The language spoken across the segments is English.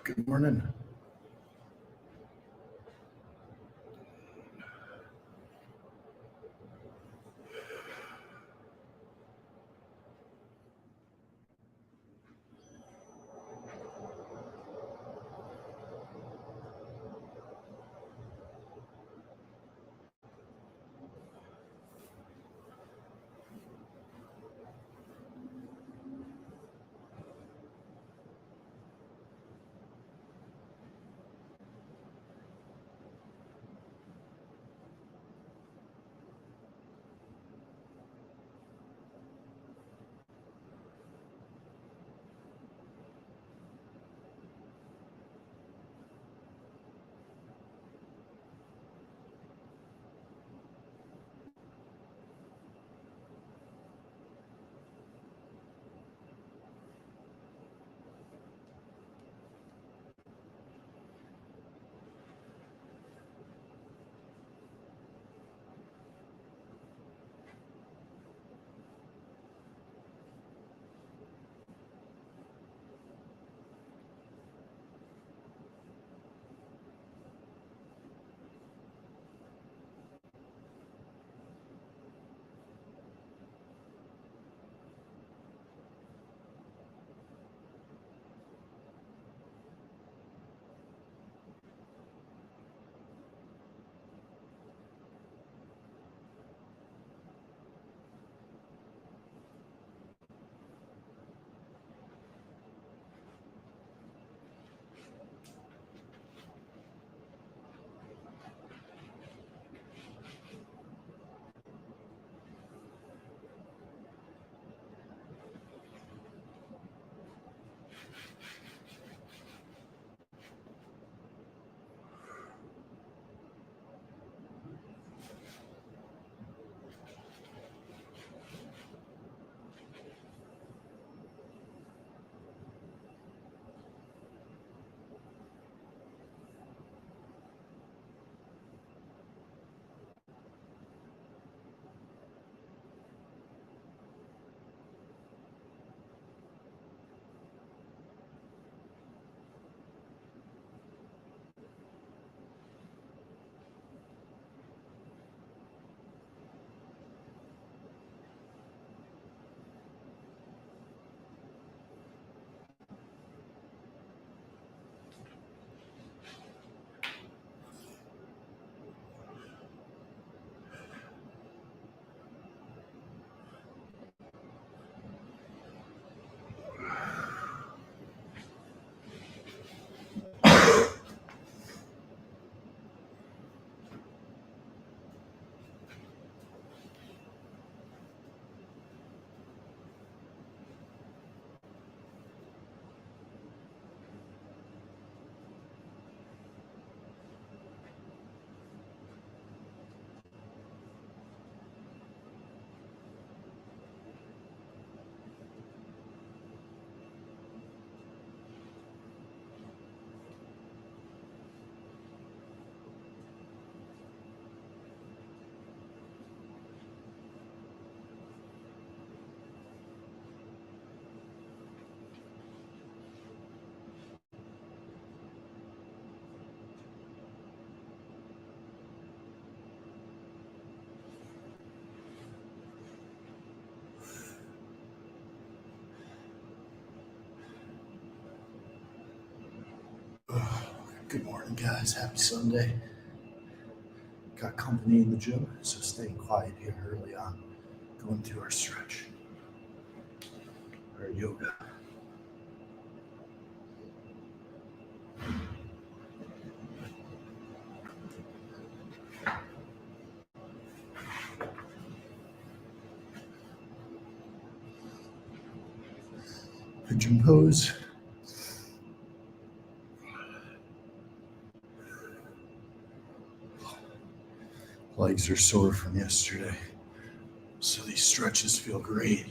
Good morning. Good morning, guys. Happy Sunday. Got company in the gym, so staying quiet here early on. Going through our stretch, our yoga. Pigeon pose. Legs are sore from yesterday, so these stretches feel great.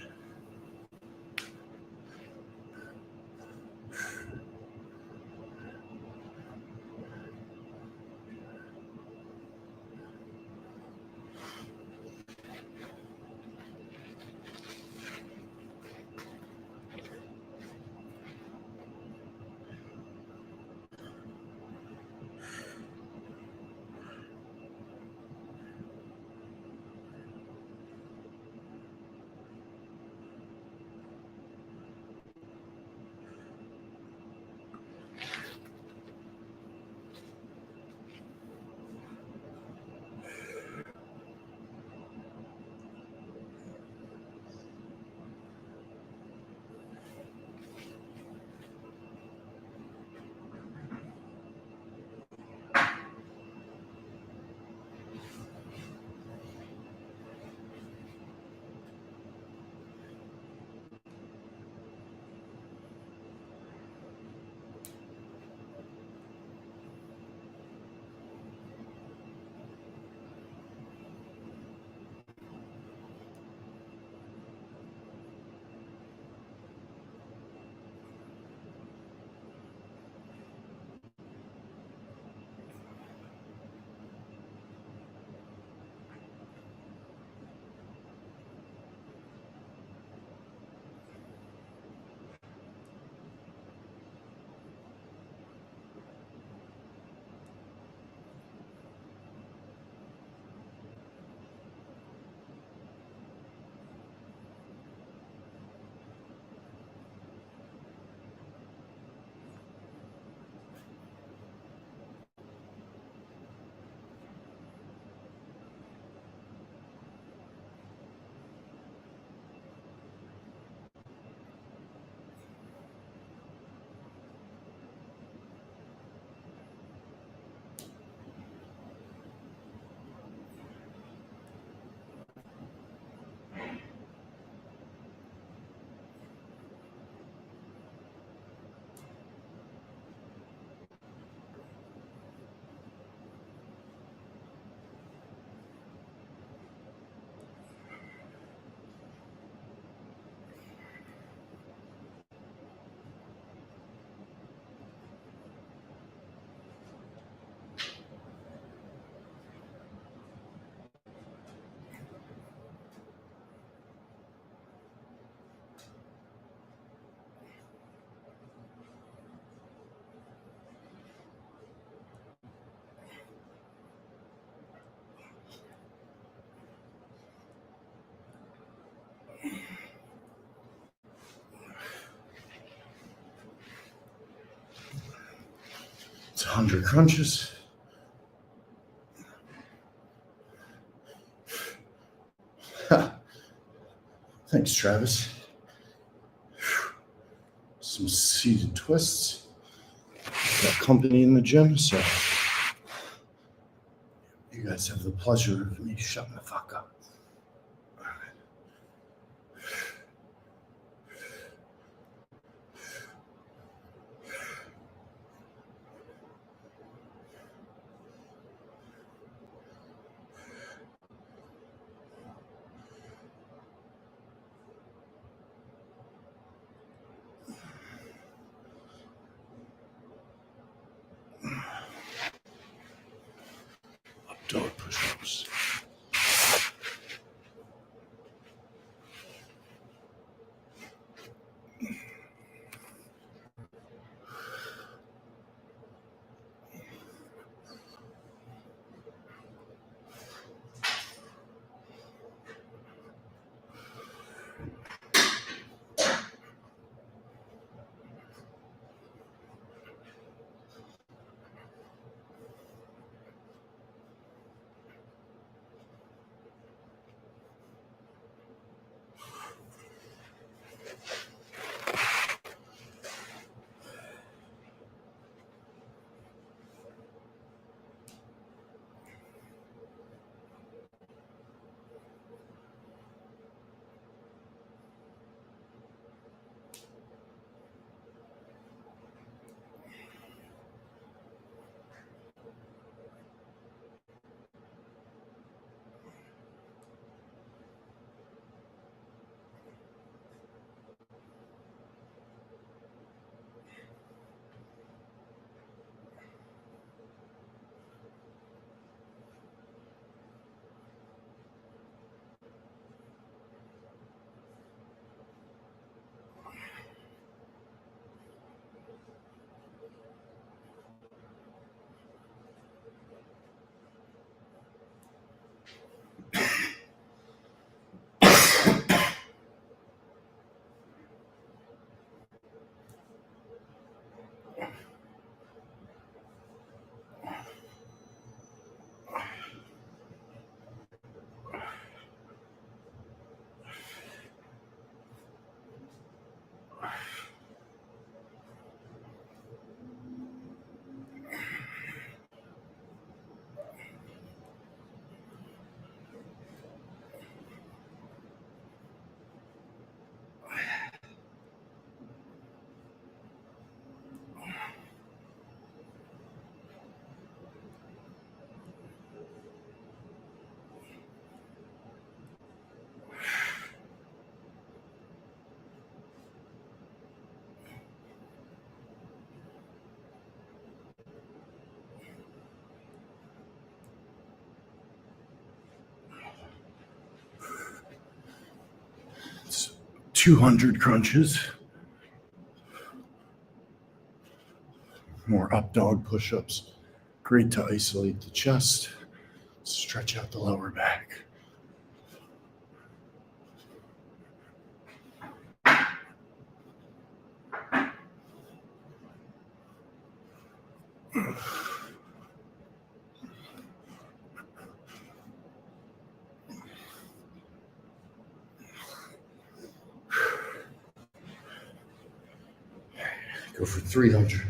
100 crunches. Thanks, Travis. Some seated twists. Got company in the gym, so you guys have the pleasure of me shutting the fuck up. Dog push-ups. It's 200 crunches. More up dog push-ups. Great to isolate the chest, stretch out the lower back. Go for 300.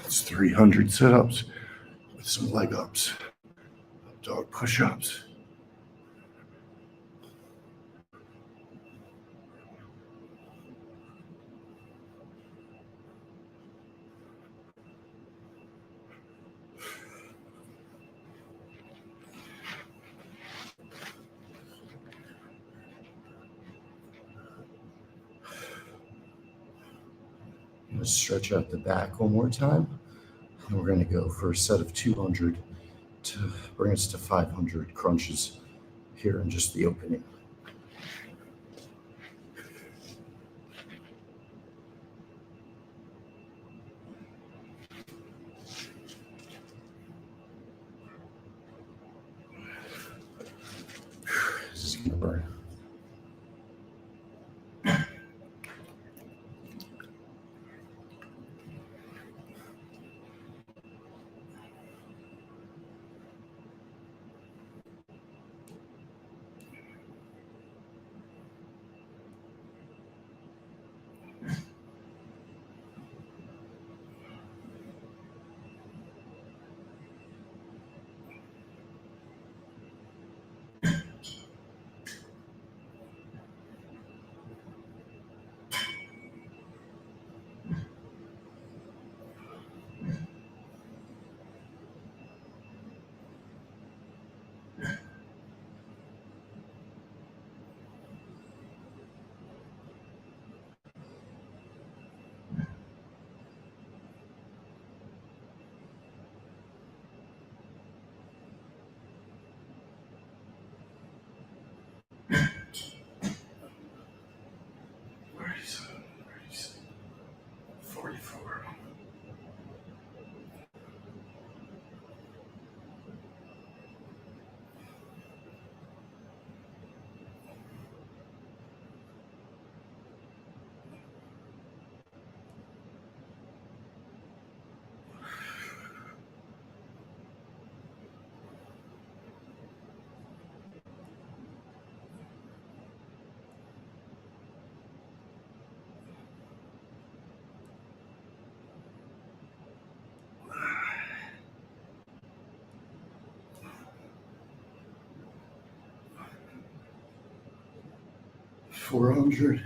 It's 300 sit-ups with some leg ups, dog push-ups. Let's stretch out the back one more time. And we're going to go for a set of 200 to bring us to 500 crunches here in just the opening. This is going to burn. $400.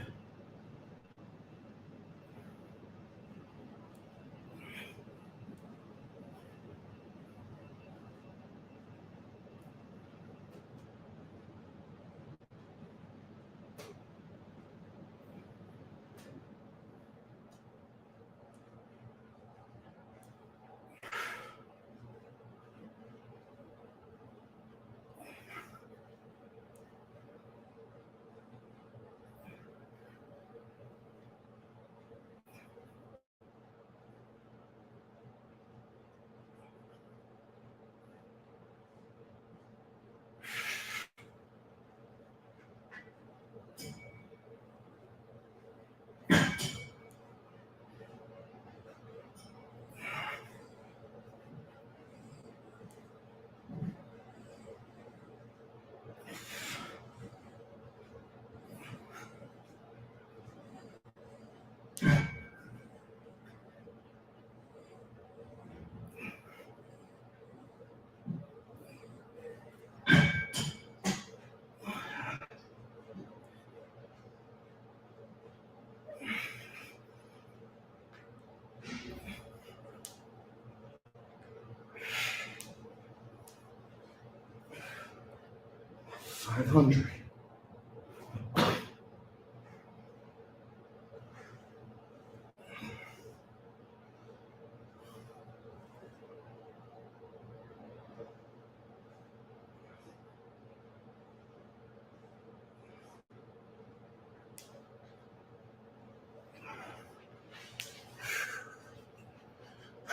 $500.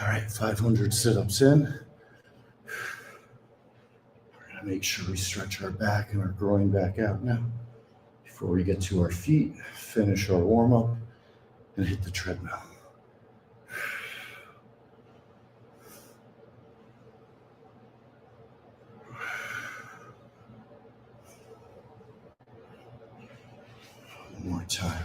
All right, 500 sit-ups in. We're gonna make sure we stretch our back and our groin back out now. Before we get to our feet, finish our warm-up and hit the treadmill. One more time.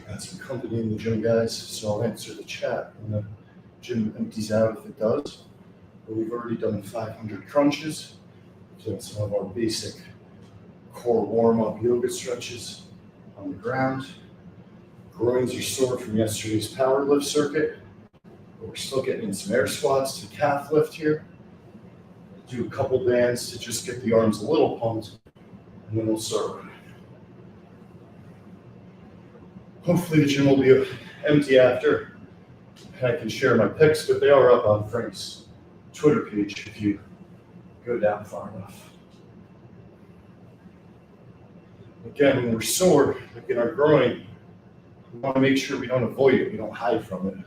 Got some company in the gym, guys, so I'll answer the chat when the gym empties out if it does. But we've already done 500 crunches. We've done some of our basic core warm-up yoga stretches on the ground. Groins are sore from yesterday's power lift circuit, but we're still getting in some air squats to calf lift here. Do a couple bands to just get the arms a little pumped, and then we'll start running. Hopefully the gym will be empty after, and I can share my pics, but they are up on Frank's Twitter page if you go down far enough. Again, when we're sore, like in our groin, we want to make sure we don't avoid it, we don't hide from it.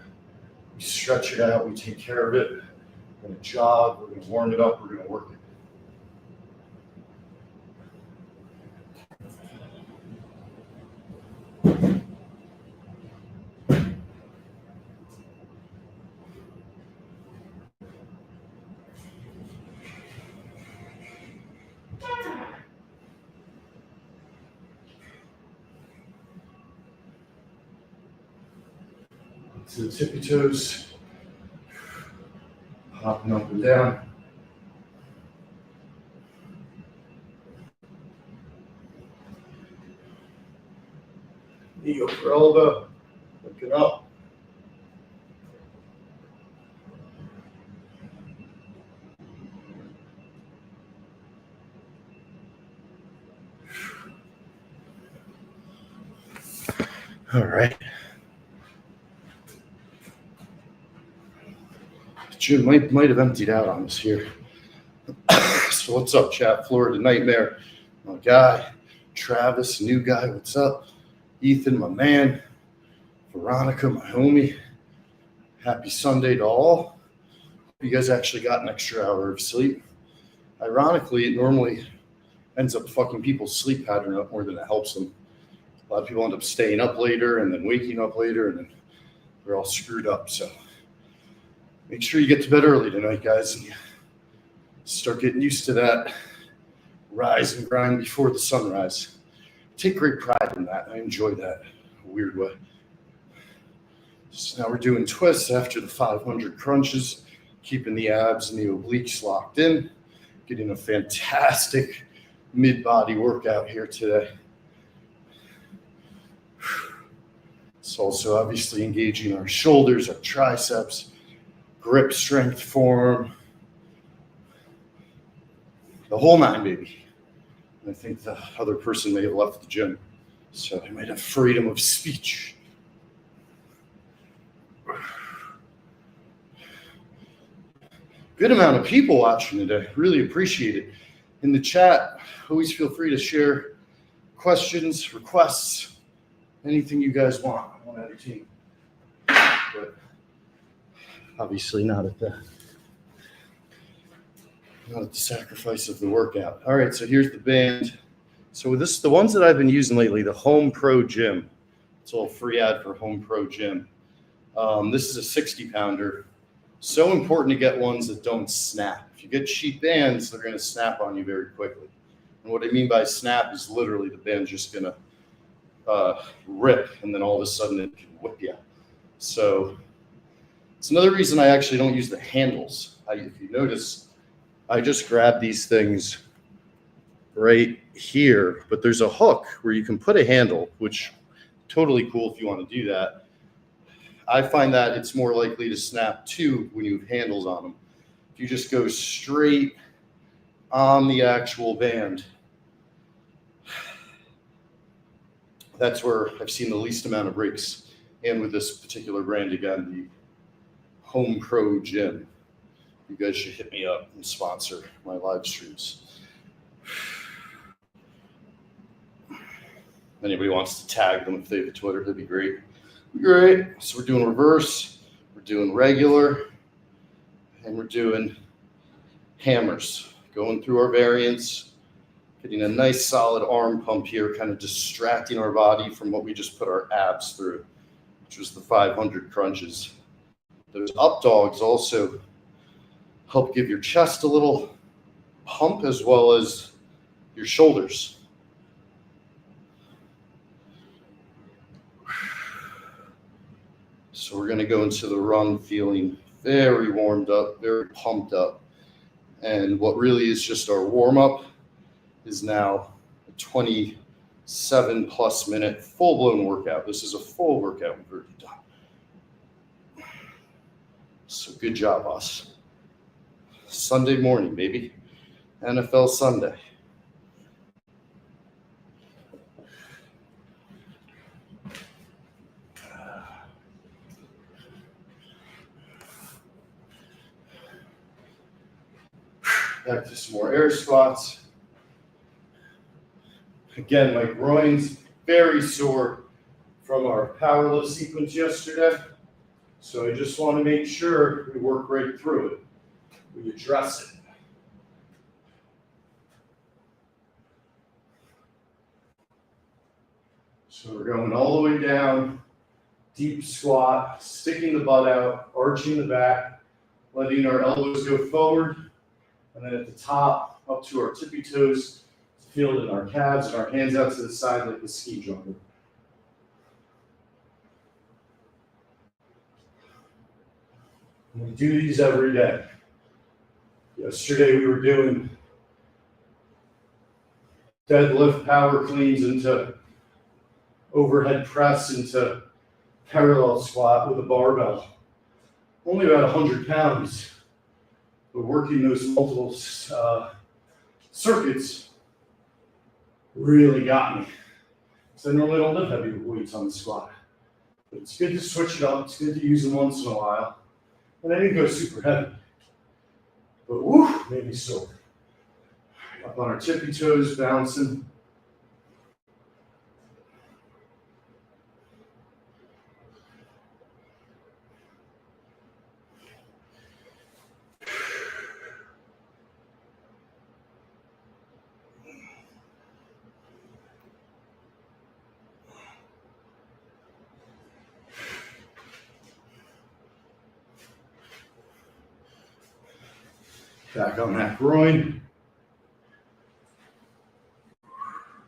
We stretch it out, we take care of it. We're going to jog, we're going to warm it up, we're going to work it. To the tippy toes, hopping up and down. Knee over elbow, looking up. All right. Gym might have emptied out on us here. So what's up, chat? Florida Nightmare, my guy. Travis, new guy, what's up? Ethan, my man. Veronica, my homie. Happy Sunday to all. You guys actually got an extra hour of sleep. Ironically, it normally ends up fucking people's sleep pattern up more than it helps them. A lot of people end up staying up later and then waking up later, and then they're all screwed up. So make sure you get to bed early tonight, guys, and you start getting used to that rise and grind before the sunrise. I take great pride in that. I enjoy that in a weird way. So now we're doing twists after the 500 crunches, keeping the abs and the obliques locked in, getting a fantastic mid-body workout here today. It's also obviously engaging our shoulders, our triceps, grip strength, form, the whole nine, baby. I think the other person may have left the gym, so I might have freedom of speech. Good amount of people watching today. Really appreciate it. In the chat, always feel free to share questions, requests, anything you guys want. I want to entertain, but obviously not at the sacrifice of the workout. All right, so here's the band. So the ones that I've been using lately, the Home Pro Gym. It's all free ad for Home Pro Gym. This is a 60 pounder. So important to get ones that don't snap. If you get cheap bands, they're going to snap on you very quickly. And what I mean by snap is literally the band's just going to rip, and then all of a sudden it can whip you. So it's another reason I actually don't use the handles. If you notice, I just grab these things right here, but there's a hook where you can put a handle, which totally cool if you want to do that. I find that it's more likely to snap too when you have handles on them. If you just go straight on the actual band, that's where I've seen the least amount of breaks. And with this particular brand, again, the Home Pro Gym. You guys should hit me up and sponsor my live streams. If anybody wants to tag them if they have a Twitter, that'd be great. Great. So we're doing reverse, we're doing regular, and we're doing hammers. Going through our variants, getting a nice solid arm pump here, kind of distracting our body from what we just put our abs through, which was the 500 crunches. Those up dogs also help give your chest a little pump as well as your shoulders. So we're going to go into the run feeling very warmed up, very pumped up. And what really is just our warm up is now a 27 plus minute full blown workout. This is a full workout we've already done. So good job, us. Sunday morning, baby. NFL Sunday. Back to some more air squats. Again, my groin's very sore from our power lift sequence yesterday. So I just want to make sure we work right through it. We address it. So we're going all the way down, deep squat, sticking the butt out, arching the back, letting our elbows go forward. And then at the top, up to our tippy toes, feel it in our calves and our hands out to the side like a ski jumper. And we do these every day. Yesterday we were doing deadlift power cleans into overhead press into parallel squat with a barbell. Only about 100 pounds. But working those multiple circuits really got me. So I normally don't lift heavy weights on the squat. But it's good to switch it up. It's good to use them once in a while. And I didn't go super heavy. But woo, made me sore. Up on our tippy toes, bouncing. Back on that groin.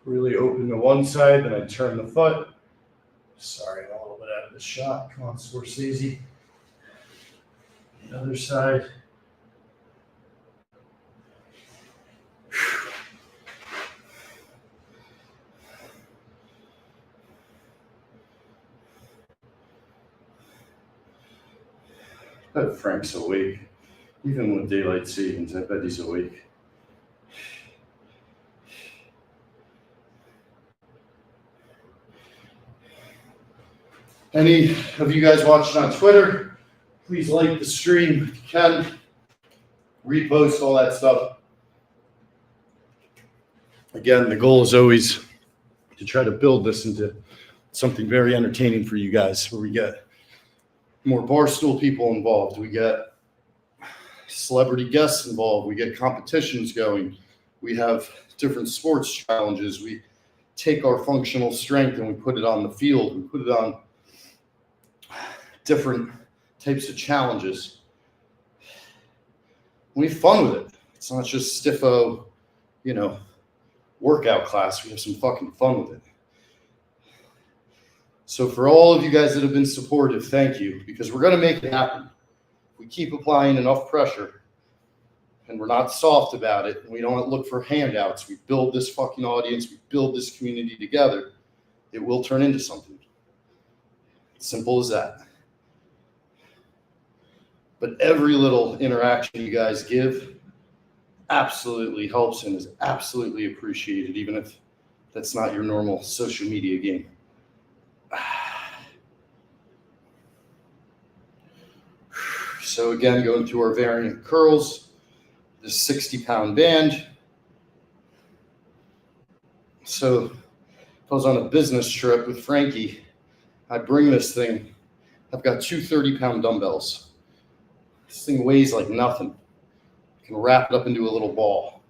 Really open to one side, then I turn the foot. Sorry, I'm a little bit out of the shot. Come on, Scorsese. The other side. I bet Frank's awake. Even with daylight savings, I bet he's awake. Any of you guys watching on Twitter, please like the stream if you can. Repost all that stuff. Again, the goal is always to try to build this into something very entertaining for you guys, where we get more Barstool people involved. We get celebrity guests involved. We get competitions going. We have different sports challenges. We take our functional strength and we put it on the field. We put it on different types of challenges. We have fun with it. It's not just stiffo, workout class. We have some fucking fun with it. So for all of you guys that have been supportive, thank you, because we're going to make it happen. We keep applying enough pressure and we're not soft about it. And we don't look for handouts. We build this fucking audience. We build this community together. It will turn into something. Simple as that. But every little interaction you guys give absolutely helps and is absolutely appreciated, even if that's not your normal social media game. So again, going through our variant curls, this 60-pound band. So if I was on a business trip with Frankie, I'd bring this thing. I've got two 30-pound dumbbells. This thing weighs like nothing. I can wrap it up into a little ball.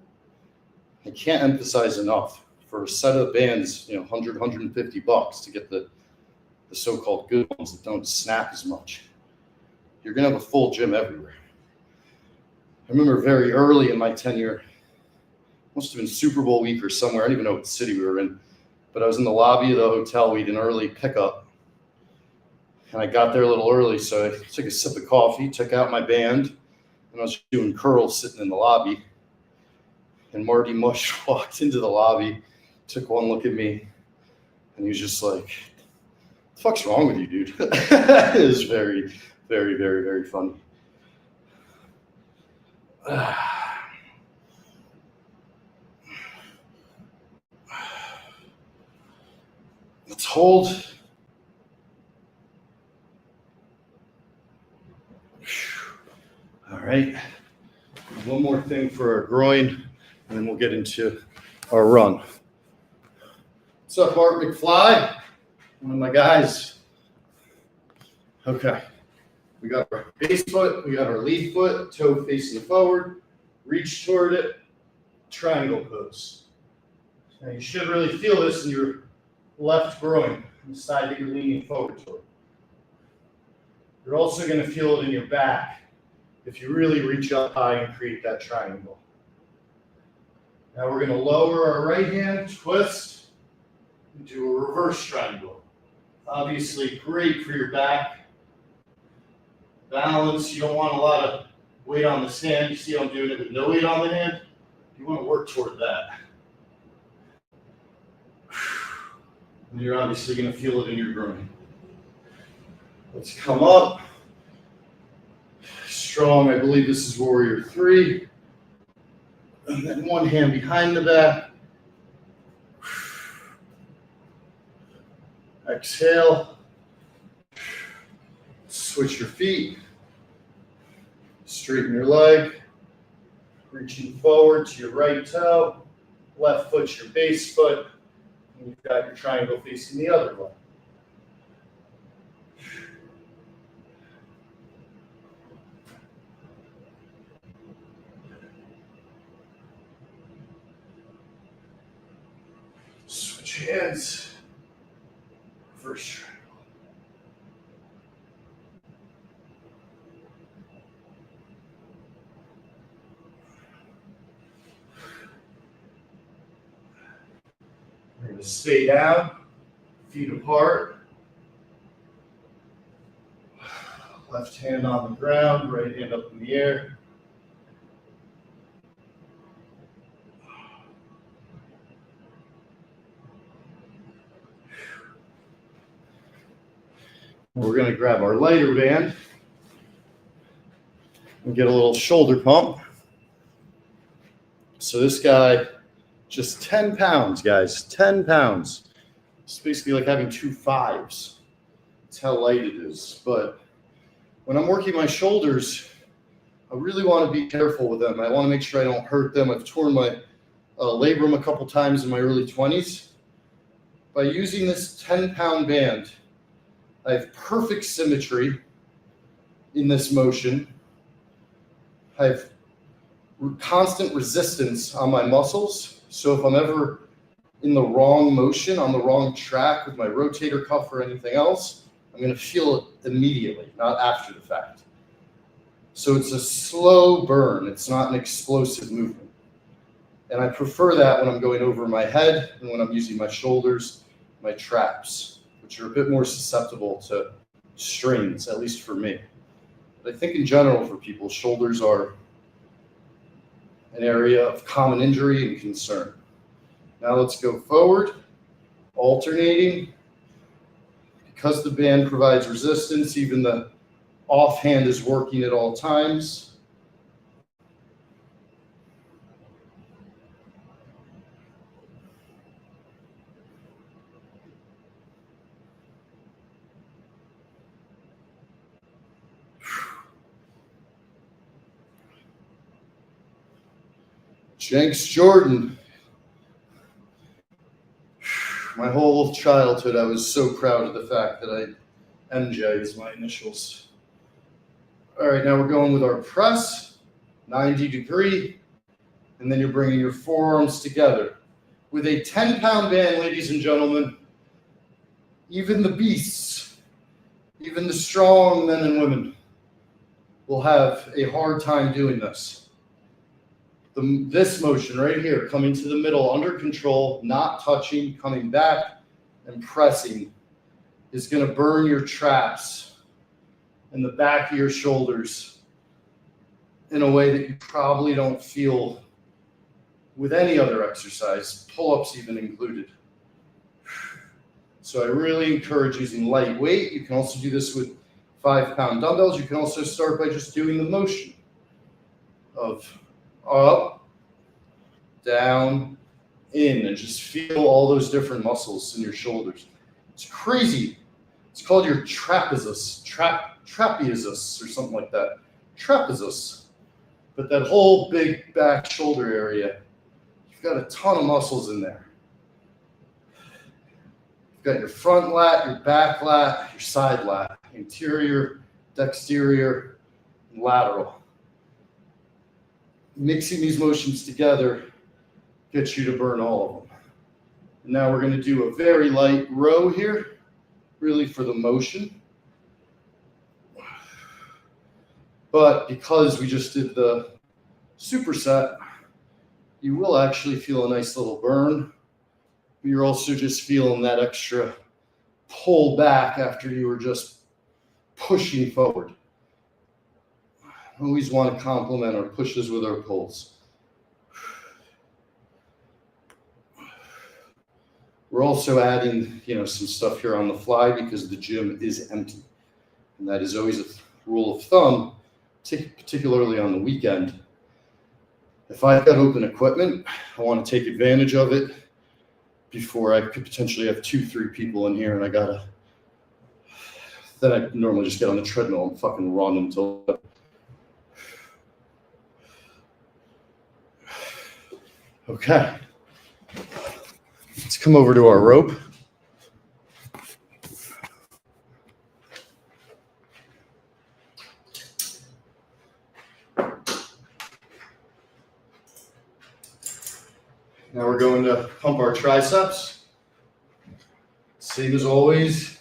I can't emphasize enough, for a set of bands, $100, $150 to get the so-called good ones that don't snap as much. You're going to have a full gym everywhere. I remember very early in my tenure, must have been Super Bowl week or somewhere. I don't even know what city we were in, but I was in the lobby of the hotel. We had an early pickup. And I got there a little early, so I took a sip of coffee, took out my band, and I was doing curls sitting in the lobby. And Marty Mush walked into the lobby, took one look at me, and he was just like, "What the fuck's wrong with you, dude?" It was very, very, very, very funny. Let's hold. All right. One more thing for our groin, and then we'll get into our run. What's up, Art McFly? One of my guys. Okay. We got our base foot, we got our lead foot, toe facing forward, reach toward it, triangle pose. Now you should really feel this in your left groin, the side that you're leaning forward toward. You're also going to feel it in your back if you really reach up high and create that triangle. Now we're going to lower our right hand, twist, and do a reverse triangle. Obviously great for your back. Balance, you don't want a lot of weight on this hand. You see I'm doing it with no weight on the hand. You want to work toward that. And you're obviously going to feel it in your groin. Let's come up. Strong, I believe this is warrior 3. And then one hand behind the back. Exhale. Switch your feet. Straighten your leg. Reaching forward to your right toe. Left foot's your base foot. And you've got your triangle facing the other way. Switch hands. Reverse triangle. We're going to stay down, feet apart. Left hand on the ground, right hand up in the air. We're going to grab our lighter band and get a little shoulder pump. So this guy, just 10 pounds, guys, 10 pounds. It's basically like having 2 5s. That's how light it is. But when I'm working my shoulders, I really want to be careful with them. I want to make sure I don't hurt them. I've torn my labrum a couple times in my early 20s. By using this 10-pound band, I have perfect symmetry in this motion. I have constant resistance on my muscles. So if I'm ever in the wrong motion, on the wrong track with my rotator cuff or anything else, I'm going to feel it immediately, not after the fact. So it's a slow burn. It's not an explosive movement. And I prefer that when I'm going over my head and when I'm using my shoulders, my traps, which are a bit more susceptible to strains, at least for me. But I think in general for people, shoulders are an area of common injury and concern. Now let's go forward, alternating. Because the band provides resistance, even the offhand is working at all times. Jenks Jordan. My whole childhood, I was so proud of the fact that MJ is my initials. All right, now we're going with our press, 90 degree, and then you're bringing your forearms together. With a 10-pound band, ladies and gentlemen, even the beasts, even the strong men and women will have a hard time doing this. This motion right here, coming to the middle, under control, not touching, coming back and pressing, is going to burn your traps and the back of your shoulders in a way that you probably don't feel with any other exercise, pull-ups even included. So I really encourage using light weight. You can also do this with 5-pound dumbbells. You can also start by just doing the motion of up, down, in, and just feel all those different muscles in your shoulders. It's crazy. It's called your trapezius, trapezius or something like that. Trapezius. But that whole big back shoulder area, you've got a ton of muscles in there. You've got your front lat, your back lat, your side lat, anterior, dexterior, and lateral. Mixing these motions together gets you to burn all of them. And now we're going to do a very light row here, really for the motion. But because we just did the superset, you will actually feel a nice little burn. You're also just feeling that extra pull back after you were just pushing forward. Always want to complement our pushes with our pulls. We're also adding, some stuff here on the fly because the gym is empty. And that is always a rule of thumb, particularly on the weekend. If I've got open equipment, I want to take advantage of it before I could potentially have 2-3 people in here, and then I normally just get on the treadmill and fucking run until. Okay. Let's come over to our rope. Now we're going to pump our triceps. Same as always.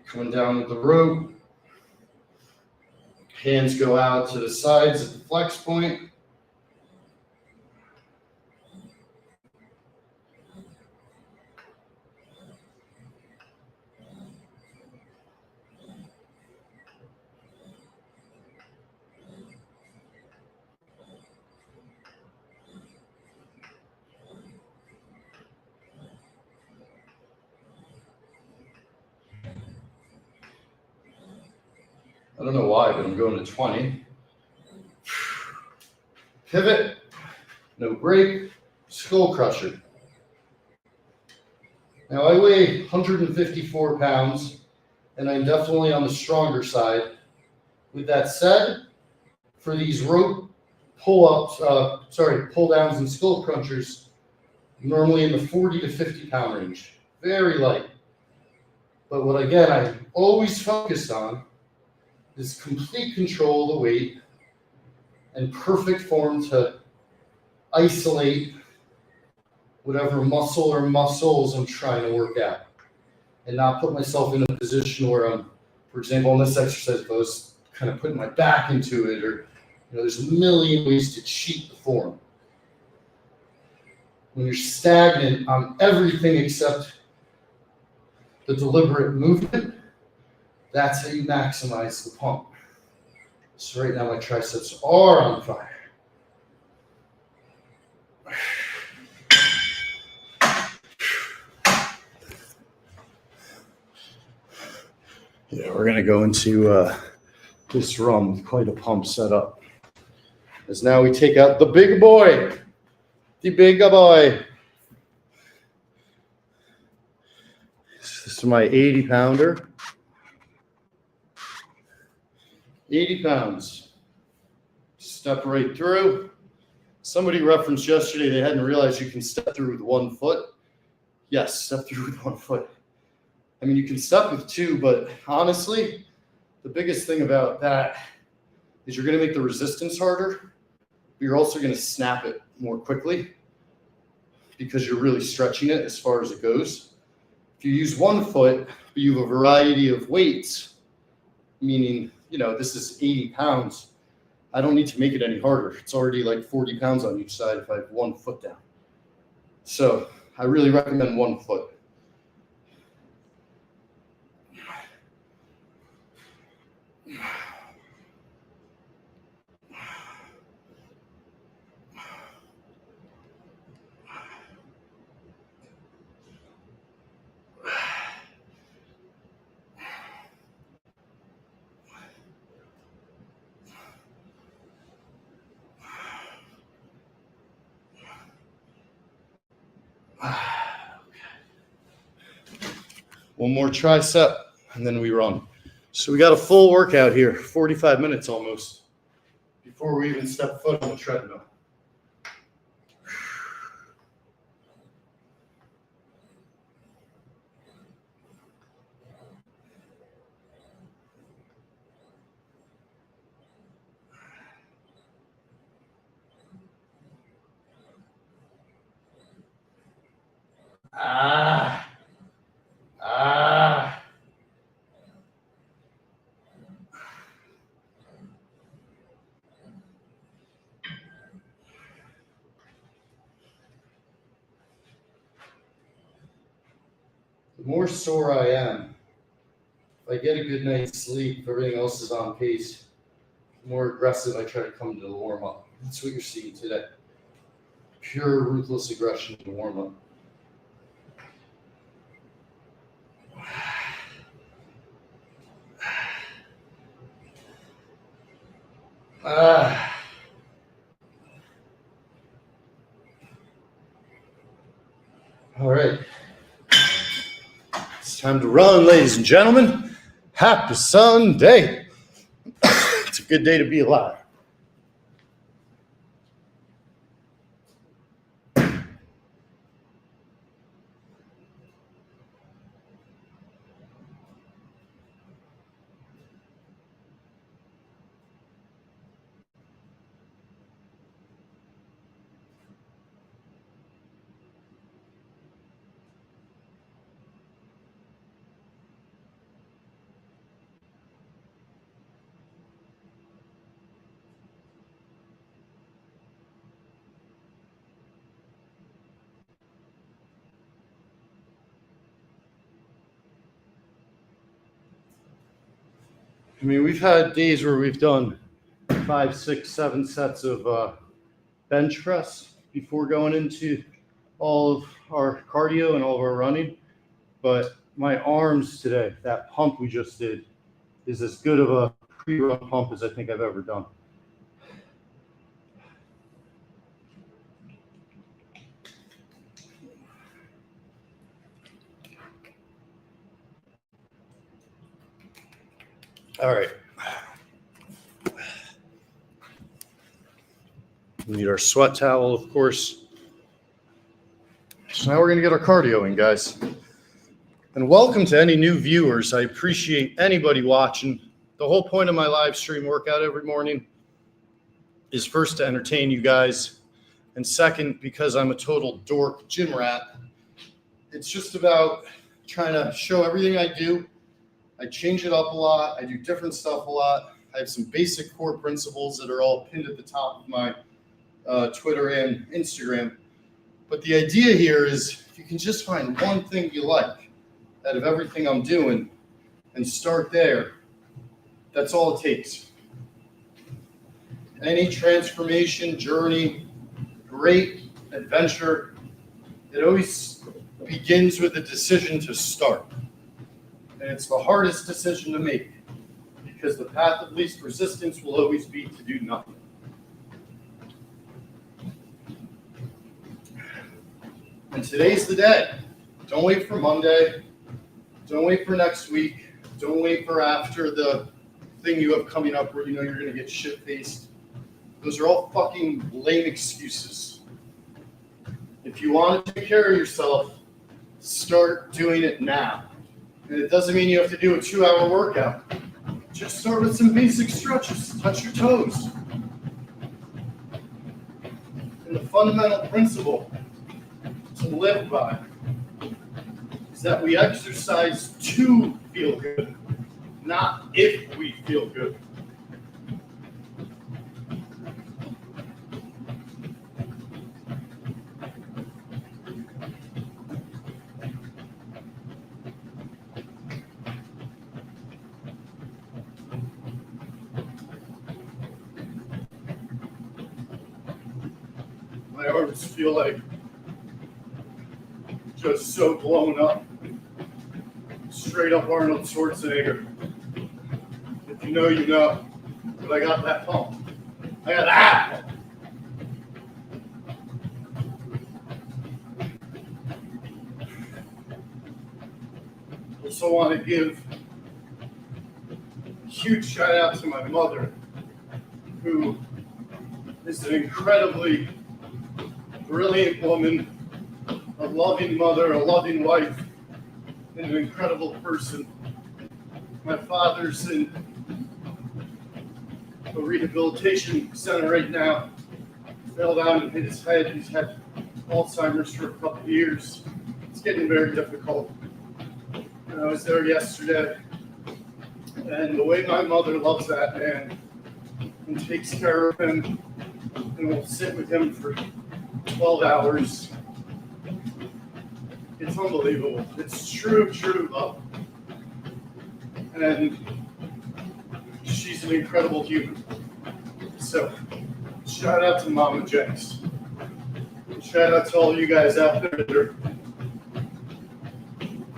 Coming down with the rope. Hands go out to the sides at the flex point. I don't know why, but I'm going to 20. Pivot, no break, skull crusher. Now I weigh 154 pounds, and I'm definitely on the stronger side. With that said, for these rope pull-ups, pull-downs and skull crunchers, normally in the 40 to 50 pound range, very light. But what again I always focus on is complete control of the weight and perfect form to isolate whatever muscle or muscles I'm trying to work out and not put myself in a position where I'm, for example, on this exercise, if I was kind of putting my back into it, or there's a million ways to cheat the form. When you're stagnant on everything except the deliberate movement, that's how you maximize the pump. So right now my triceps are on fire. Yeah, we're gonna go into this run with quite a pump set up. As now we take out the big boy. The big boy. This is my 80 pounder. 80 pounds. Step right through. Somebody referenced yesterday they hadn't realized you can step through with 1 foot. Yes, step through with 1 foot. I mean, you can step with 2, but honestly, the biggest thing about that is you're going to make the resistance harder, but you're also going to snap it more quickly because you're really stretching it as far as it goes. If you use 1 foot, but you have a variety of weights, meaning, this is 80 pounds, I don't need to make it any harder. It's already like 40 pounds on each side if I have 1 foot down. So I really recommend 1 foot. one more tricep, and then we run. So we got a full workout here, 45 minutes almost, before we even step foot on the treadmill. The more sore I am, if I get a good night's sleep, if everything else is on pace, the more aggressive I try to come to the warm-up. That's what you're seeing today. Pure ruthless aggression in the warm-up. All right. It's time to run, ladies and gentlemen. Happy Sunday. It's a good day to be alive. I mean, we've had days where we've done 5, 6, 7 sets of bench press before going into all of our cardio and all of our running. But my arms today, that pump we just did, is as good of a pre-run pump as I think I've ever done. All right. We need our sweat towel, of course. So now we're going to get our cardio in, guys. And welcome to any new viewers. I appreciate anybody watching. The whole point of my live stream workout every morning is first to entertain you guys, and second, because I'm a total dork gym rat, it's just about trying to show everything I do. I change it up a lot. I do different stuff a lot. I have some basic core principles that are all pinned at the top of my Twitter and Instagram. But the idea here is if you can just find one thing you like out of everything I'm doing and start there, that's all it takes. Any transformation, journey, great adventure, it always begins with a decision to start. And it's the hardest decision to make because the path of least resistance will always be to do nothing. And today's the day. Don't wait for Monday. Don't wait for next week. Don't wait for after the thing you have coming up where you know you're going to get shit-faced. Those are all fucking lame excuses. If you want to take care of yourself, start doing it now. And it doesn't mean you have to do a 2-hour workout. Just start with some basic stretches. Touch your toes. And the fundamental principle to live by is that we exercise to feel good, not if we feel good. My arms feel like just so blown up. Straight up Arnold Schwarzenegger. If you know, you know. But I got that pump. I got that. also want to give a huge shout out to my mother, who is an incredibly brilliant woman, a loving mother, a loving wife, and an incredible person. My father's in a rehabilitation center right now. Fell down and hit his head. He's had Alzheimer's for a couple of years. It's getting very difficult. And I was there yesterday, and the way my mother loves that man and takes care of him and will sit with him for 12 hours. It's unbelievable. It's true love. And she's an incredible human. So, shout out to Mama Jenks. Shout out to all you guys out there that are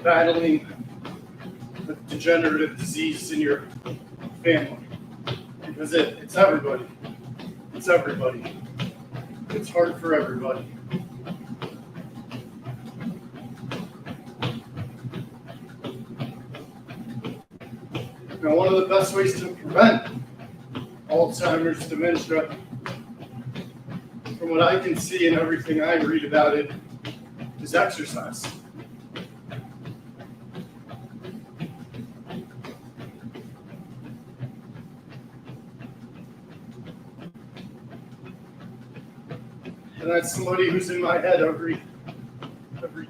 battling a degenerative disease in your family. Because it's everybody. It's everybody. It's hard for everybody. Now, one of the best ways to prevent Alzheimer's, dementia, from what I can see and everything I read about it, is exercise. And that's somebody who's in my head every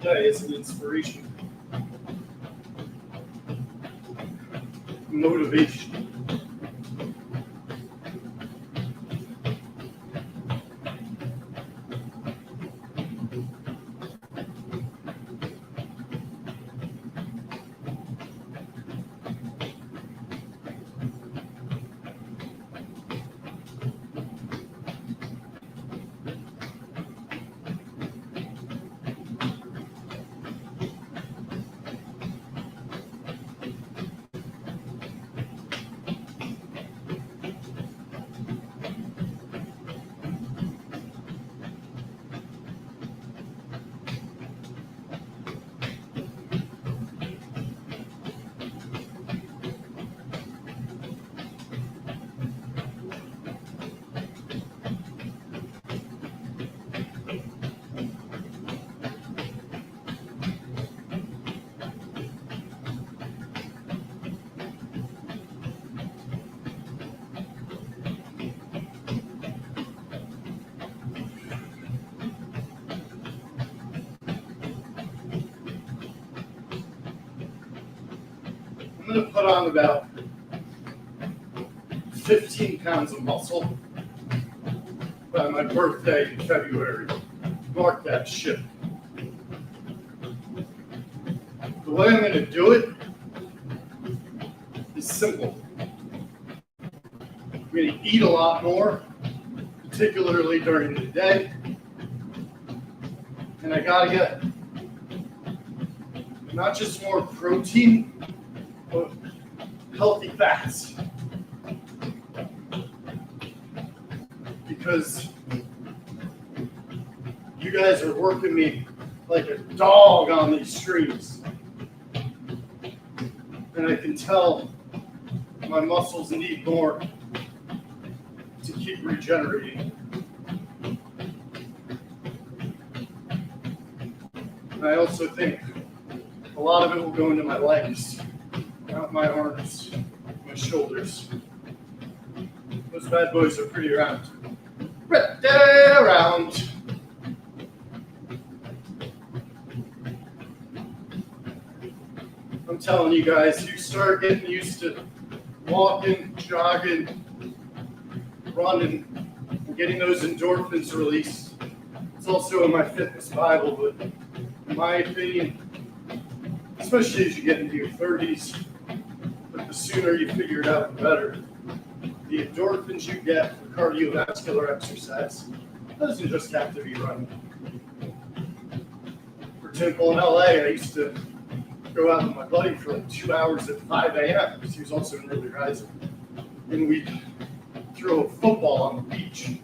day. It's an inspiration, motivation. I'm going to put on about 15 pounds of muscle by my birthday in February. Mark that shit. The way I'm going to do it is simple. I'm going to eat a lot more, particularly during the day. And I got to get not just more protein, but healthy fats. Because you guys are working me like a dog on these streams. And I can tell my muscles need more to keep regenerating. And I also think a lot of it will go into my legs, not my arms, my shoulders. Those bad boys are pretty round. Pretty round. I'm telling you guys, you start getting used to walking, jogging, running, and getting those endorphins released. It's also in my fitness Bible, but in my opinion, especially as you get into your 30s, but the sooner you figure it out, the better. The endorphins you get from cardiovascular exercise doesn't just have to be running. For example, in LA, I used to go out with my buddy for like 2 hours at 5 a.m. because he was also an early riser. And we'd throw a football on the beach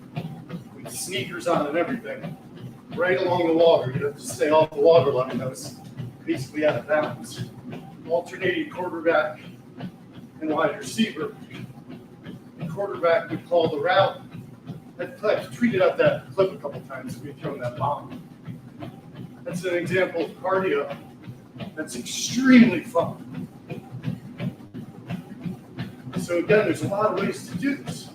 with sneakers on and everything, right along the water. You'd have to stay off the water line. That was basically out of bounds. alternating quarterback and wide receiver. The quarterback would call the route. I've tweeted out that clip a couple times of me throwing that bomb. That's an example of cardio that's extremely fun. So again, there's a lot of ways to do this.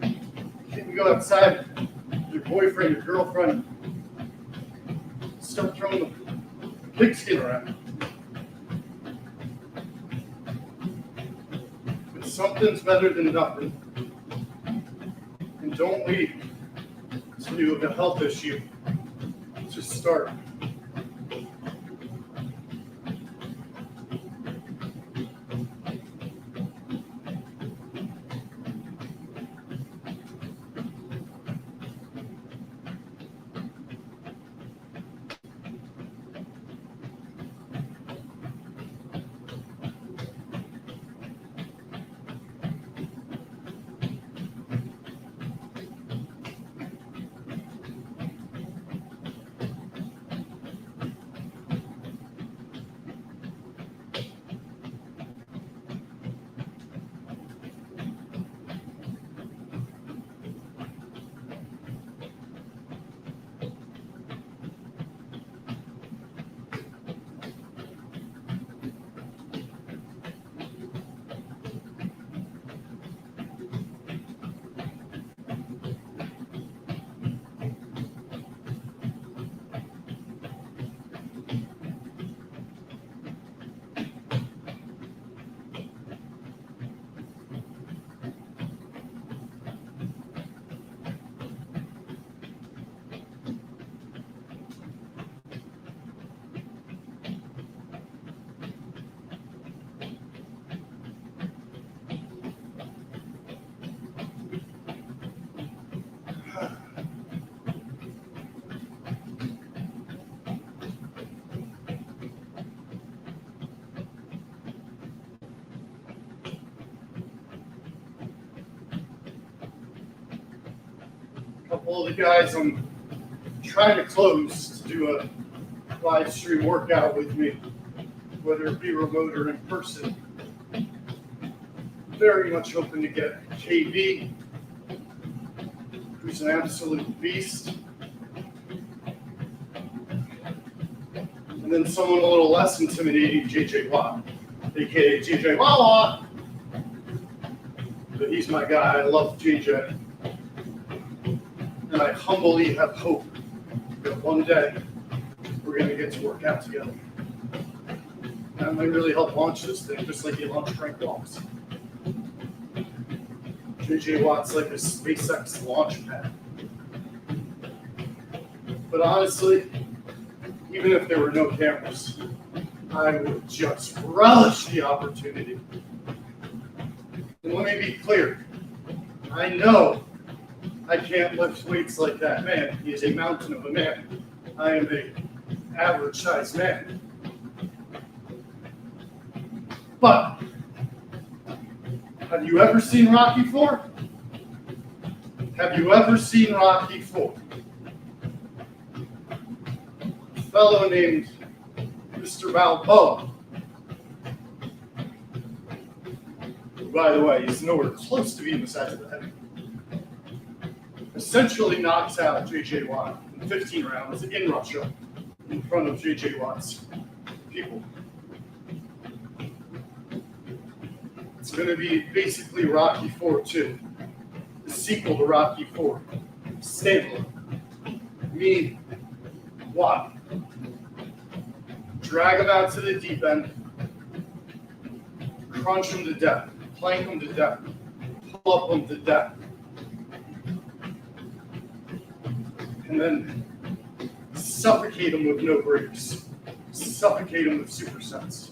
You can go outside with your boyfriend or girlfriend, start throwing the pigskin around. But something's better than nothing. And don't wait until you have a health issue. Just start. Couple of the guys I'm trying to close to do a live stream workout with me, whether it be remote or in person. Very much hoping to get KB, who's an absolute beast, and then someone a little less intimidating, JJ Watt, aka JJ Wawa. But he's my guy. I love JJ. And I humbly have hope that one day we're going to get to work out together. That might really help launch this thing, just like you launch Frank Walks. JJ Watt's like a SpaceX launch pad. But honestly, even if there were no cameras, I would just relish the opportunity. And let me be clear, I know I can't lift weights like that man. He is a mountain of a man. I am an average sized man. But have you ever seen Rocky IV? Have you ever seen Rocky IV? A fellow named Mr. Balboa, who, by the way, is nowhere close to being the size of the heavy, essentially knocks out JJ Watt in 15 rounds in Russia in front of JJ Watt's people. It's going to be basically Rocky IV 2, the sequel to Rocky IV. Stable. Me, Watt. Drag him out to the deep end, crunch him to death, plank him to death, pull up him to death. And then suffocate them with no breaks. Suffocate them with supersets.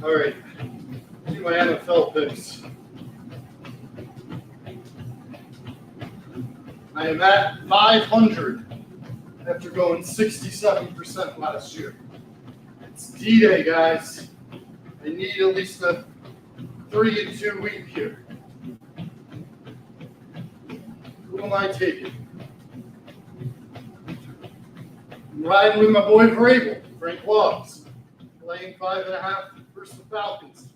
All right, do my NFL picks. I am at 500 after going 67% last year. It's D-Day, guys. I need at least a 3-2 week here. Who am I taking? I'm riding with my boy Vrabel, Frank Loves, laying 5.5 versus the Falcons.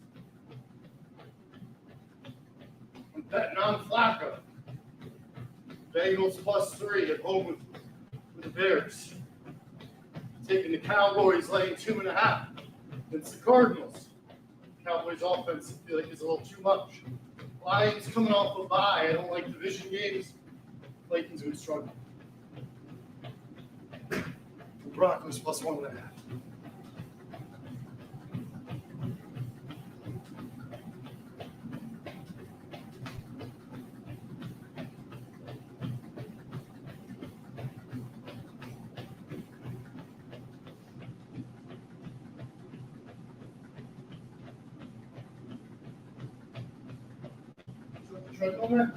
I'm betting on Flacco. Bengals +3 at home with the Bears. Taking the Cowboys laying 2.5 against the Cardinals. Cowboys offense I feel like is a little too much. Lions coming off a bye. I don't like division games. Vikings would struggle. The Broncos +1.5. Treadmill there?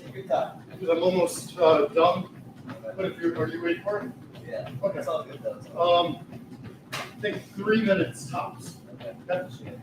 Take your time. Because I'm almost done. But if you're, are you ready for it? Yeah. Okay. It's all good though. It's all good. I think 3 minutes tops. Okay. That's Yeah.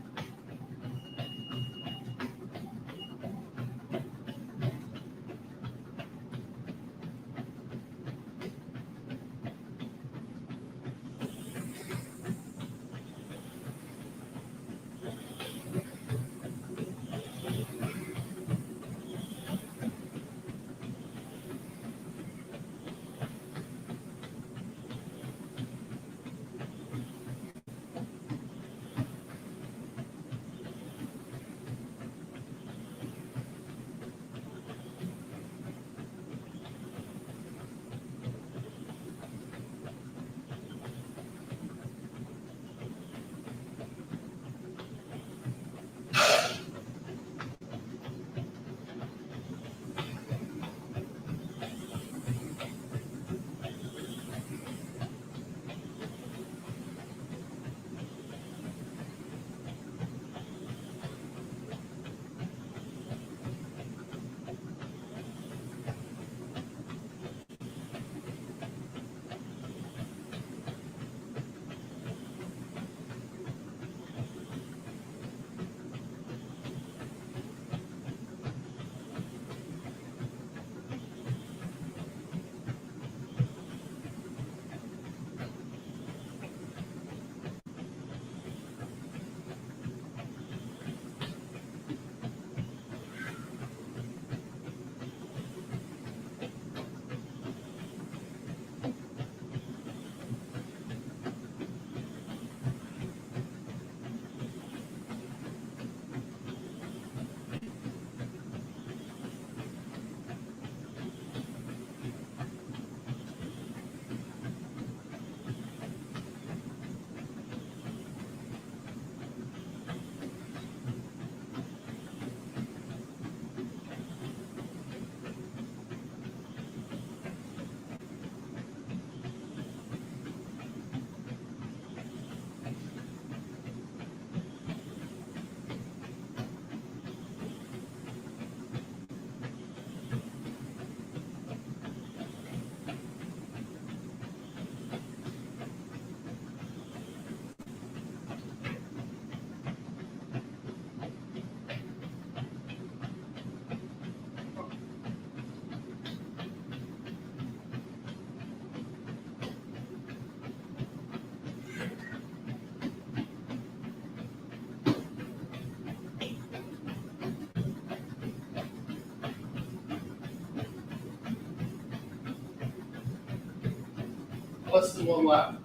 less than one lap.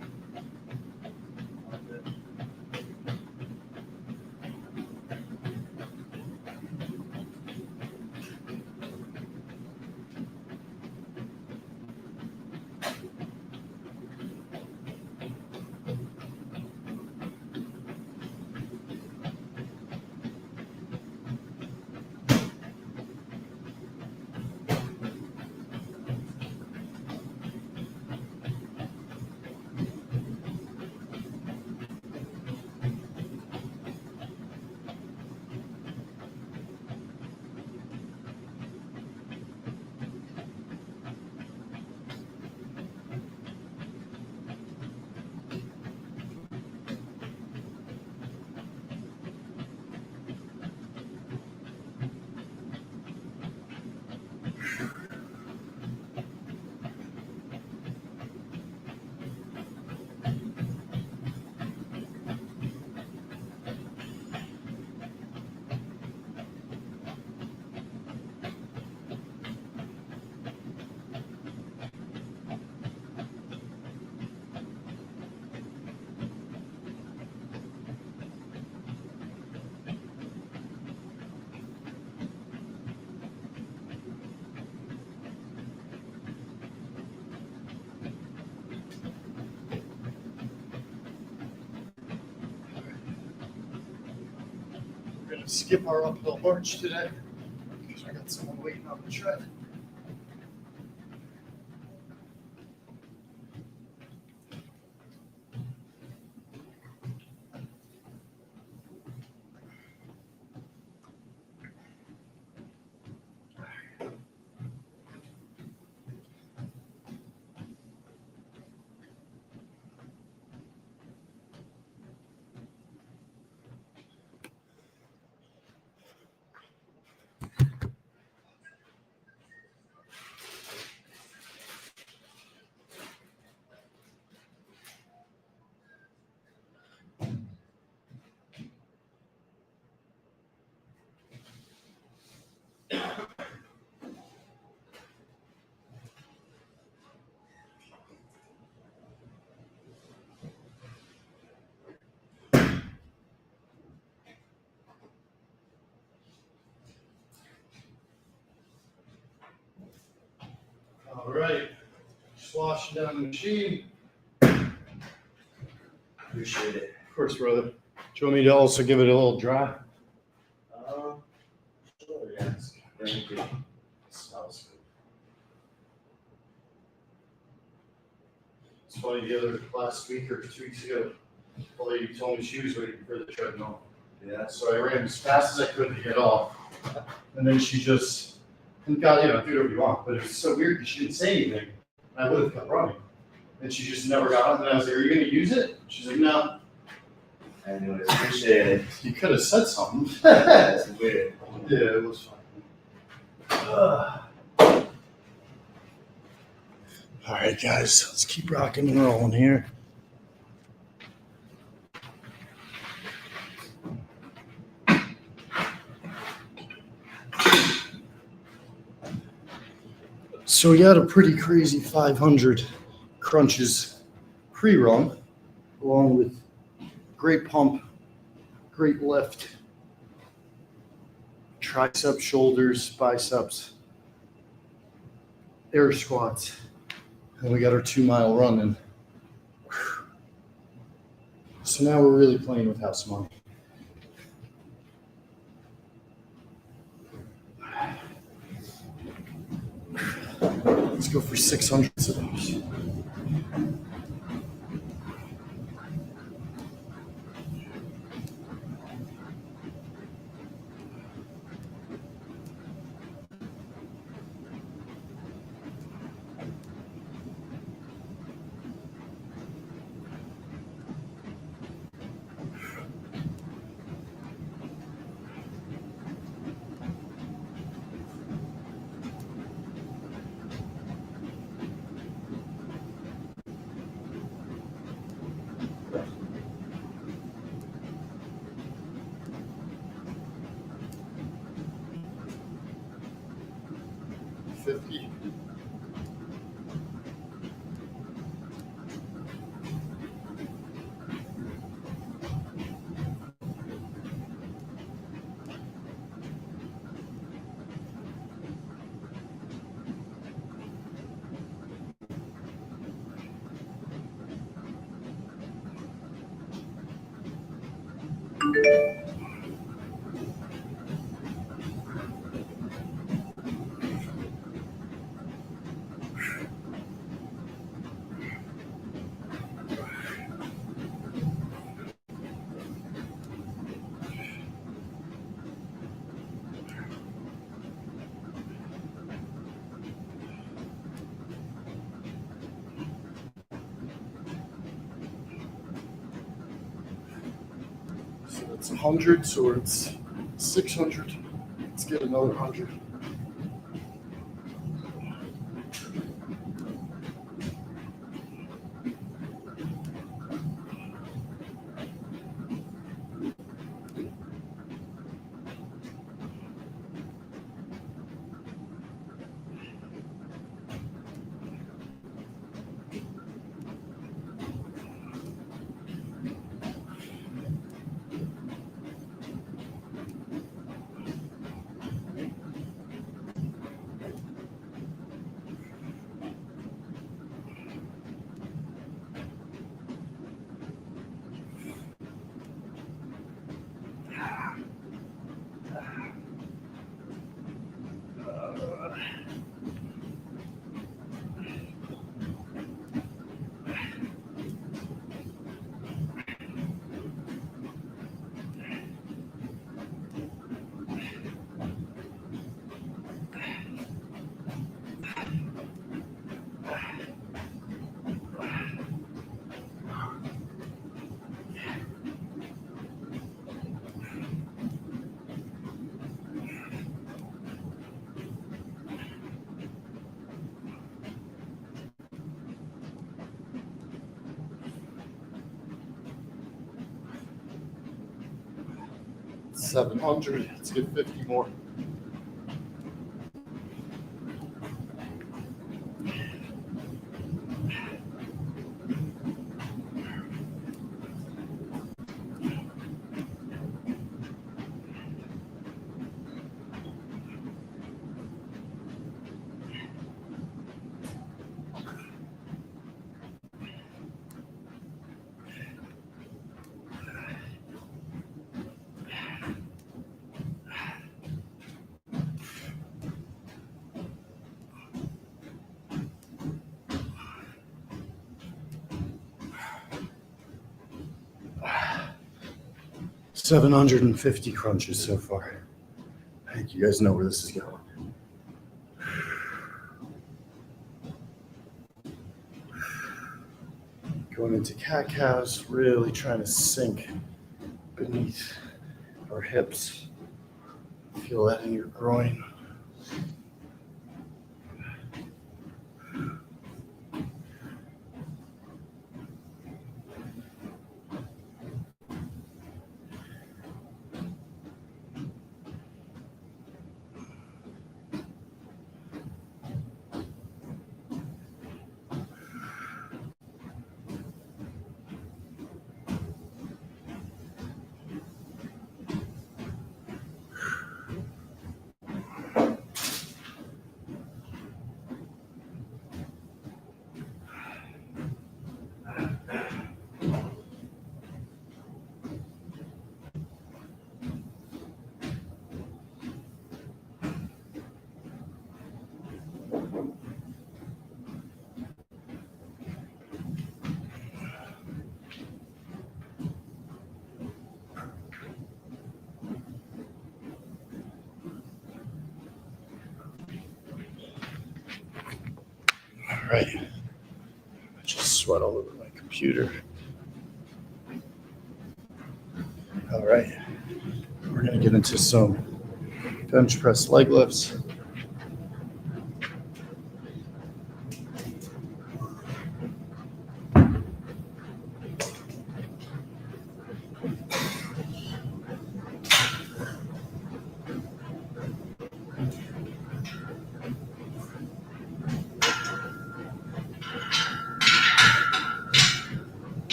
All good. skip our uphill march today because I got someone waiting on the tread. All right, just washing down the machine. Appreciate it. Of course, brother. Do you want me to also give it a little dry? Sure, yes. Thank you. Smells It's funny, the other last week or 2 weeks ago, the lady told me she was waiting for the treadmill. good. Yeah. So I ran as fast as I could to get off. And then she just, and God, do whatever you want. But it was so weird because she didn't say anything. I would have kept running. And she just never got up. And I was like, are you going to use it? She's like, no. Anyways, appreciate it. You could have said something. That's weird. Yeah, it was fun. All right, guys, let's keep rocking and rolling here. So we got a pretty crazy 500 crunches pre-run, along with great pump, great lift, triceps, shoulders, biceps, air squats. And we got our 2 mile run in. So now we're really playing with house money. Let's go for 600 of those. So it's 100, so it's 600. Let's get another 100. 700. Let's get 50 more. $750 crunches so far. I think you guys know where this is going. Going into cat-cows, really trying to sink beneath our hips. Feel that in your groin. All right. I just sweat all over my computer. All right. We're going to get into some bench press leg lifts.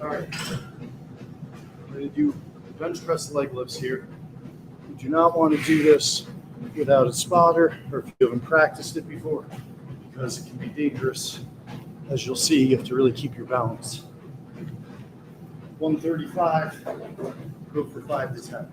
All right. We're going to do bench press leg lifts here. You do not want to do this without a spotter or if you haven't practiced it before because it can be dangerous. As you'll see, you have to really keep your balance. 135, go for 5 to 10.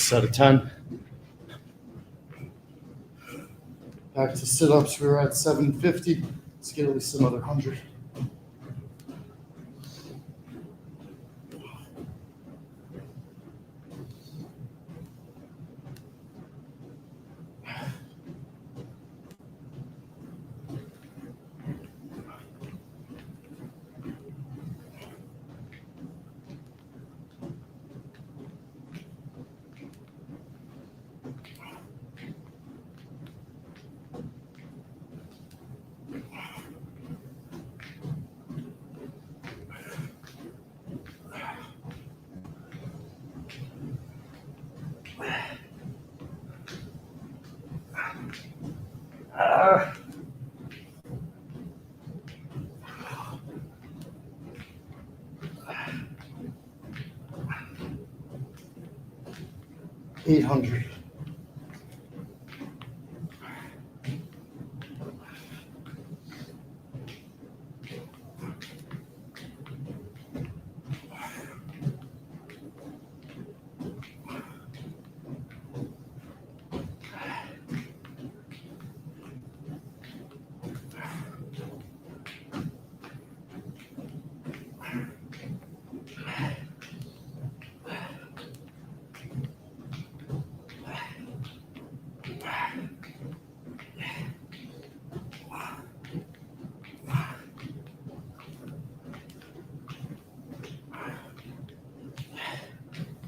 Set of 10. Back to sit-ups, we were at 750. Let's get at least another 100. 800.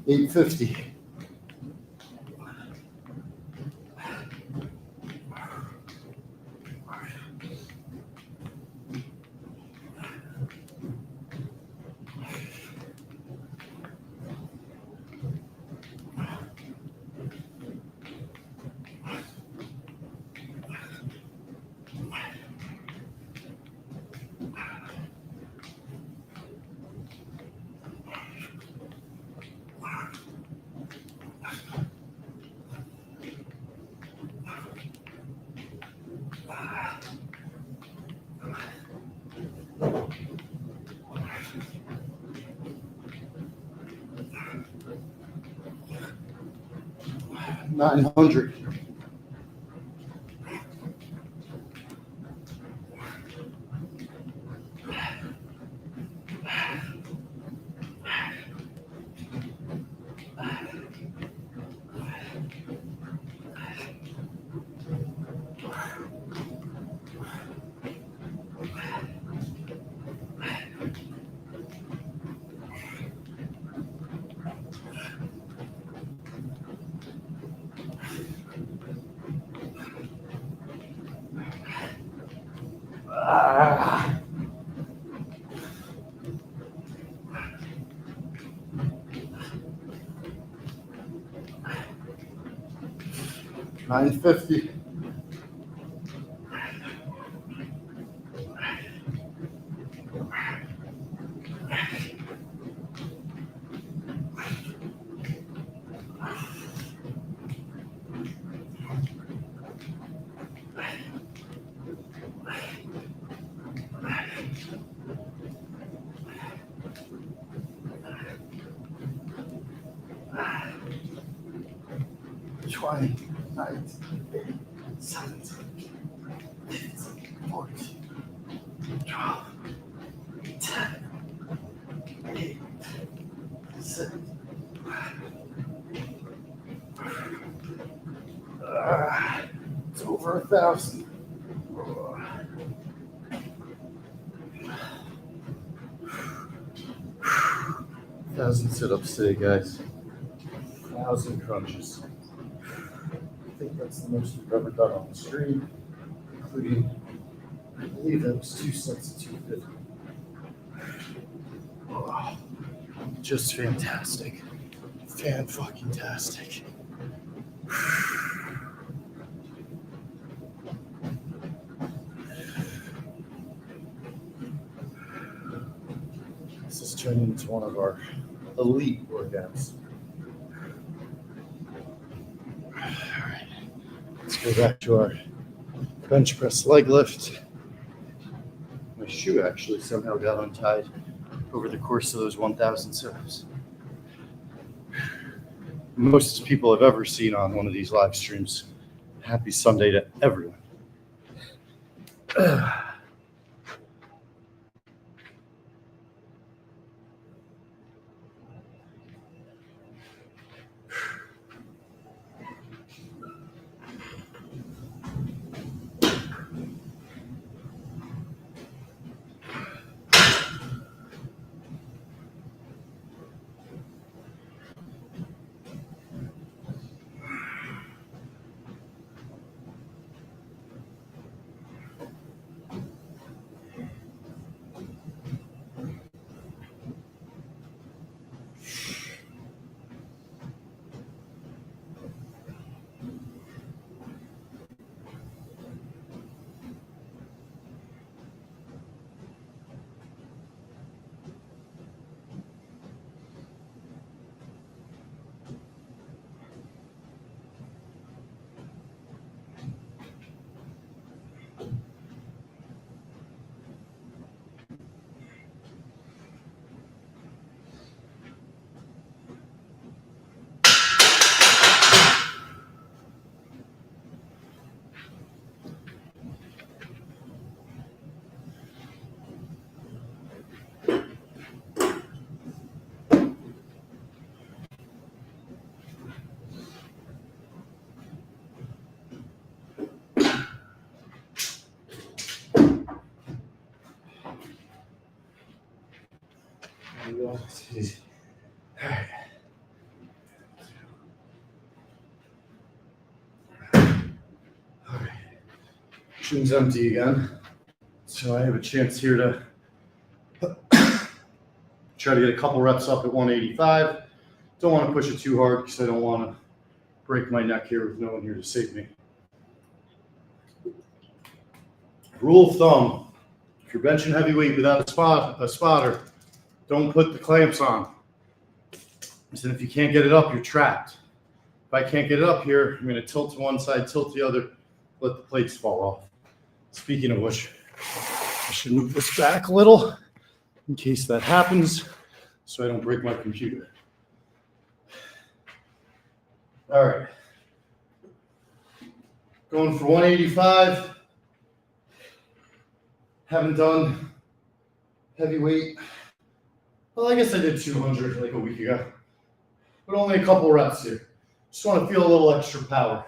$850. $900. $950. $20. 19, 17, 15, 14, 12, 10, 8, 6. It's over 1,000. 1,000 sit-ups today, guys. 1,000 crunches. I think that's the most we've ever done on the stream, including, I believe that was 2 sets of 250. Oh, just fantastic. Fan-fucking-tastic. This is turning into one of our elite workouts. All right, let's go back to our bench press leg lift. My shoe actually somehow got untied over the course of those 1,000 sit-ups. Most people I've ever seen on one of these live streams. Happy Sunday to everyone. All right. All right. Gym's empty again. So I have a chance here to try to get a couple reps up at 185. Don't want to push it too hard because I don't want to break my neck here with no one here to save me. Rule of thumb, if you're benching heavyweight without a spotter, don't put the clamps on. So if you can't get it up, you're trapped. If I can't get it up here, I'm going to tilt to one side, tilt to the other, let the plates fall off. Speaking of which, I should move this back a little in case that happens so I don't break my computer. All right. Going for 185. Haven't done heavyweight. Well, I guess I did 200 like a week ago, but only a couple reps here. Just want to feel a little extra power.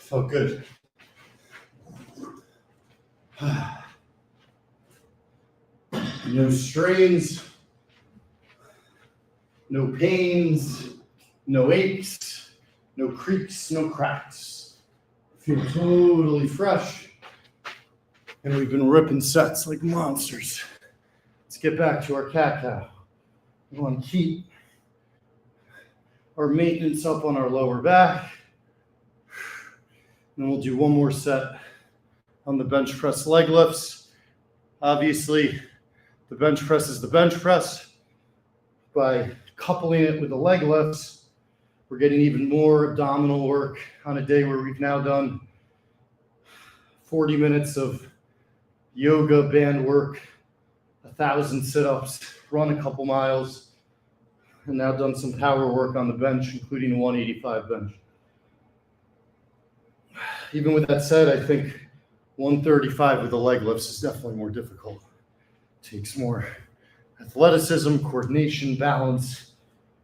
Felt good. No strains, no pains, no aches, no creaks, no cracks. Feel totally fresh. And we've been ripping sets like monsters. Let's get back to our cat-cow. We want to keep our maintenance up on our lower back. Then we'll do one more set on the bench press leg lifts. Obviously, the bench press is the bench press. By coupling it with the leg lifts, we're getting even more abdominal work on a day where we've now done 40 minutes of yoga band work, 1,000 sit-ups, run a couple miles, and now done some power work on the bench, including a 185 bench. Even with that said, I think 135 with the leg lifts is definitely more difficult. Takes more athleticism, coordination, balance,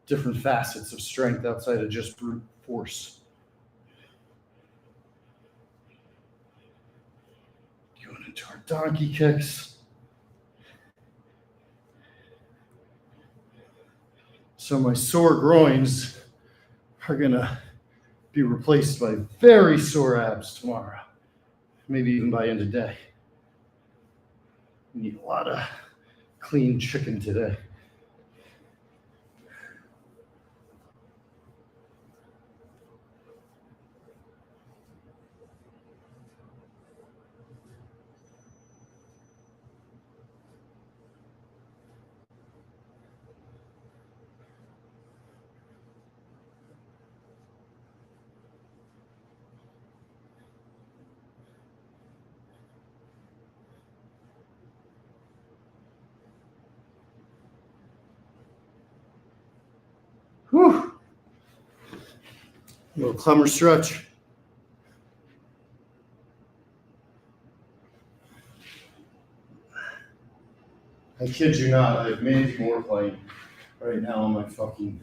different facets of strength outside of just brute force. Going into our donkey kicks. So my sore groins are gonna be replaced by very sore abs tomorrow, maybe even by end of day. We need a lot of clean chicken today. Whew. A little clemmer stretch. I kid you not, I have Mandy Moore playing right now on my fucking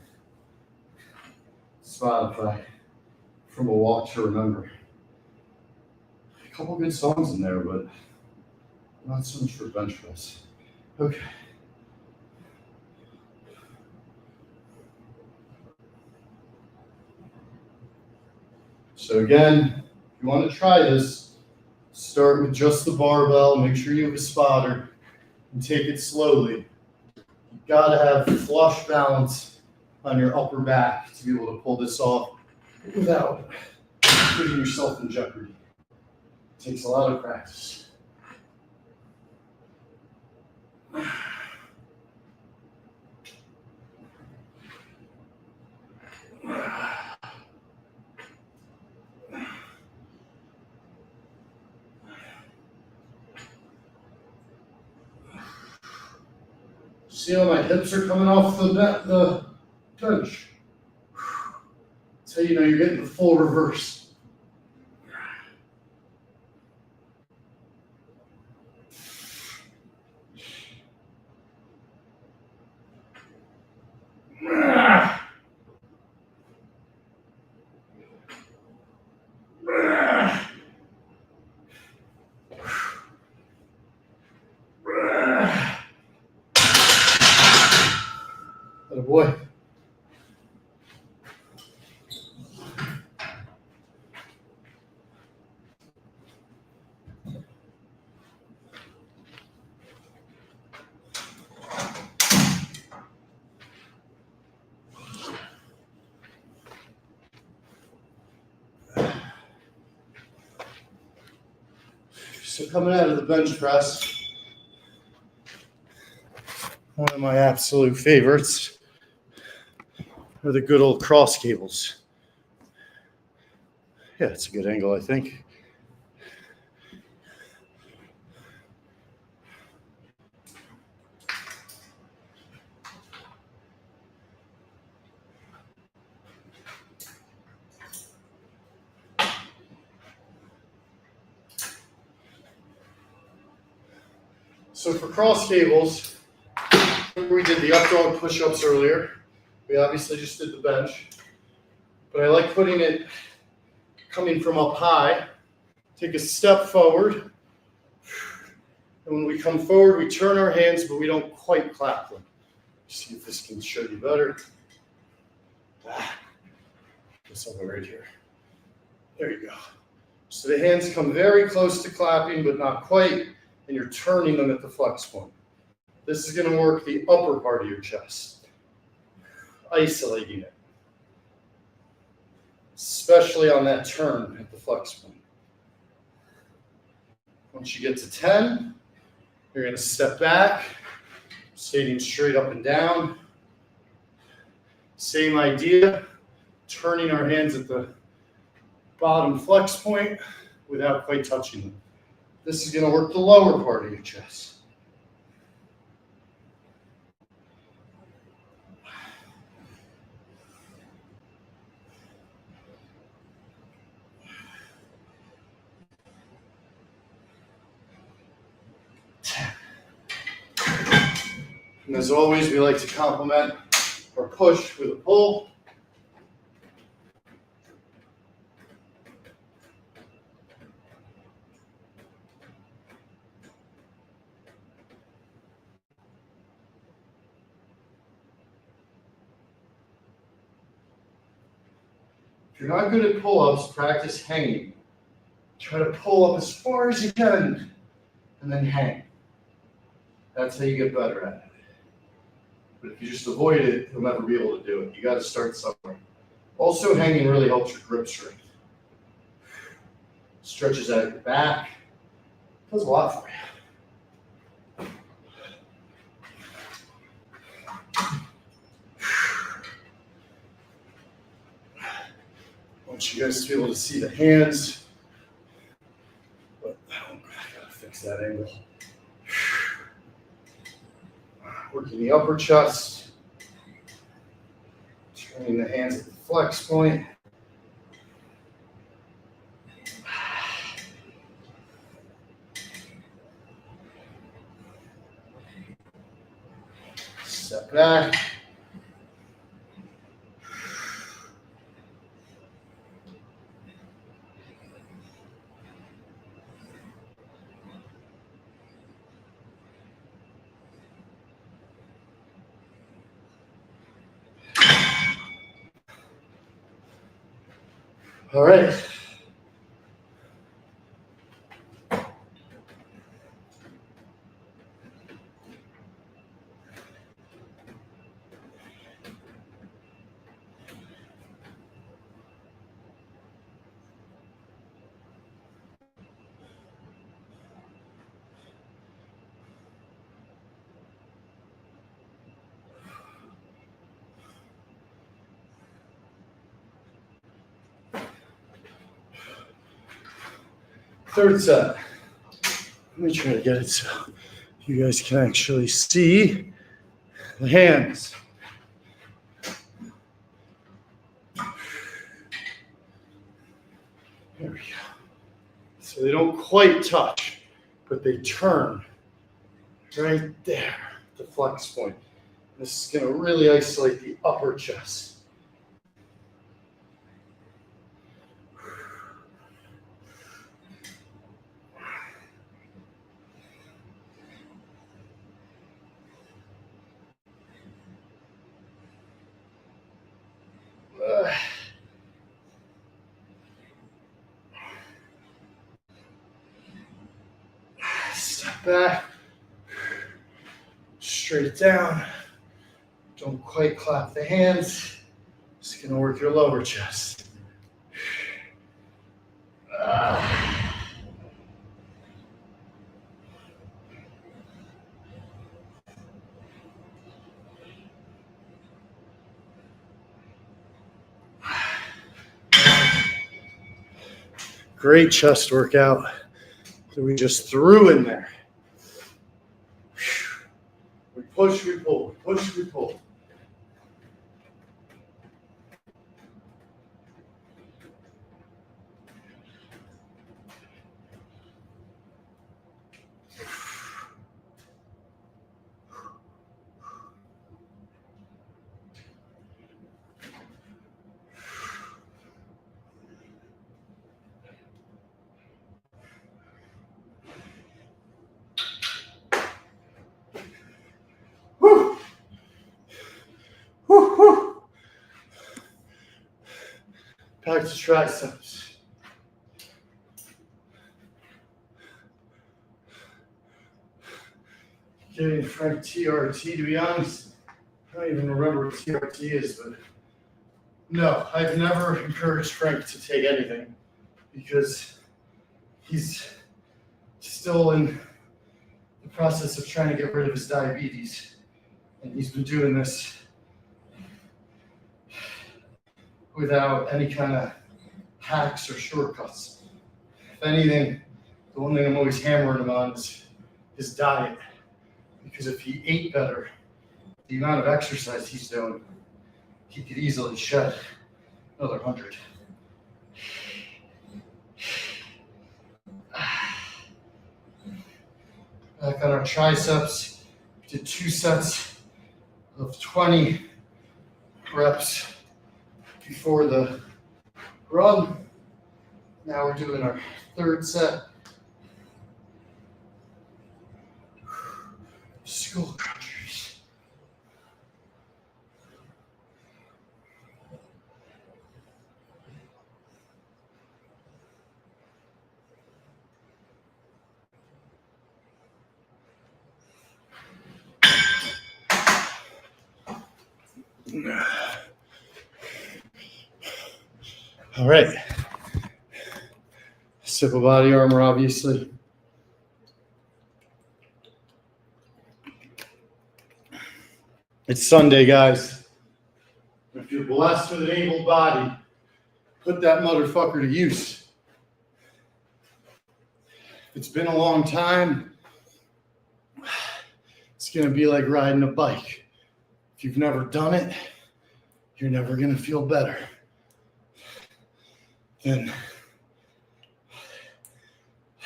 Spotify from A Walk to Remember. A couple good songs in there, but not so much for bench press. Okay. So again, if you want to try this, start with just the barbell, make sure you have a spotter, and take it slowly. You've got to have flush balance on your upper back to be able to pull this off without putting yourself in jeopardy. It takes a lot of practice. See how my hips are coming off the bench? That's how you know you're getting the full reverse. Oh boy. So coming out of the bench press, one of my absolute favorites are the good old cross cables. Yeah, it's a good angle, I think. So for cross cables, we did the up dog push-ups earlier. We obviously just did the bench, but I like putting it coming from up high. Take a step forward, and when we come forward, we turn our hands, but we don't quite clap them. See if this can show you better. This over right here. There you go. So the hands come very close to clapping, but not quite, and you're turning them at the flex point. This is going to work the upper part of your chest, isolating it, especially on that turn at the flex point. Once you get to 10, you're going to step back, standing straight up and down. Same idea, turning our hands at the bottom flex point without quite touching them. This is going to work the lower part of your chest. And as always, we like to complement our push with a pull. If you're not good at pull-ups, practice hanging. Try to pull up as far as you can and then hang. That's how you get better at it. But if you just avoid it, you'll never be able to do it. You got to start somewhere. Also, hanging really helps your grip strength. Stretches out your back. Does a lot for you. I want you guys to be able to see the hands. But I gotta fix that angle. Working the upper chest. Turning the hands at the flex point. Step back. All right. Third set. Let me try to get it so you guys can actually see. The hands. There we go. So they don't quite touch, but they turn right there, the flex point. This is going to really isolate the upper chest. Step back, straight down. Don't quite clap the hands. Just gonna work your lower chest. Great chest workout that we just threw in there. We push, we pull, push, we pull. Whew. Whew, whew. Back to triceps. Giving Frank TRT, to be honest. I don't even remember what TRT is, but no, I've never encouraged Frank to take anything because he's still in the process of trying to get rid of his diabetes. And he's been doing this without any kind of hacks or shortcuts. If anything, the one thing I'm always hammering him on is his diet. Because if he ate better, the amount of exercise he's doing, he could easily shed another 100. Back on our triceps, we did 2 sets of 20 reps before the run. Now we're doing our 3rd set. Skull crunchers. All right. Sip of body armor, obviously. It's Sunday, guys. If you're blessed with an able body, put that motherfucker to use. It's been a long time. It's going to be like riding a bike. If you've never done it, you're never going to feel better. Then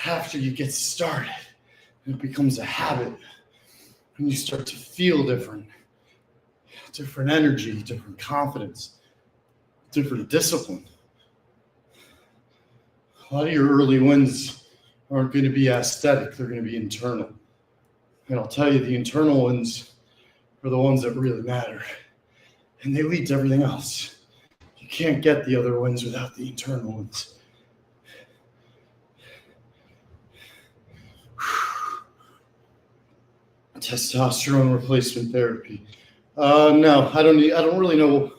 after you get started, it becomes a habit. And you start to feel different energy, different confidence, different discipline. A lot of your early wins aren't going to be aesthetic, they're going to be internal. And I'll tell you, the internal wins are the ones that really matter. And they lead to everything else. You can't get the other wins without the internal ones. Testosterone replacement therapy. No, I don't really know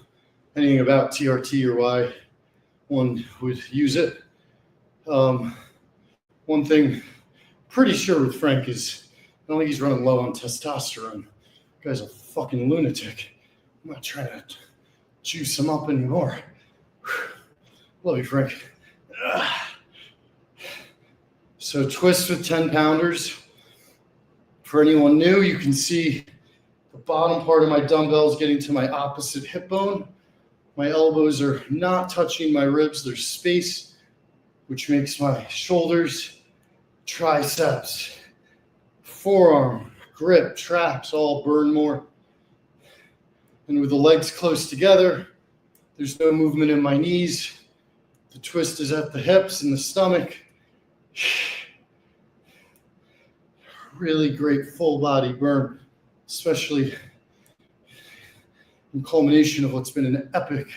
anything about TRT or why one would use it. One thing pretty sure with Frank is I don't think he's running low on testosterone. The guy's a fucking lunatic. I'm not trying to juice him up anymore. Love you, Frank. So twist with 10 pounders. For anyone new, you can see the bottom part of my dumbbells getting to my opposite hip bone. My elbows are not touching my ribs. There's space, which makes my shoulders, triceps, forearm, grip, traps all burn more. And with the legs close together, there's no movement in my knees. The twist is at the hips and the stomach. Really great full body burn, especially in culmination of what's been an epic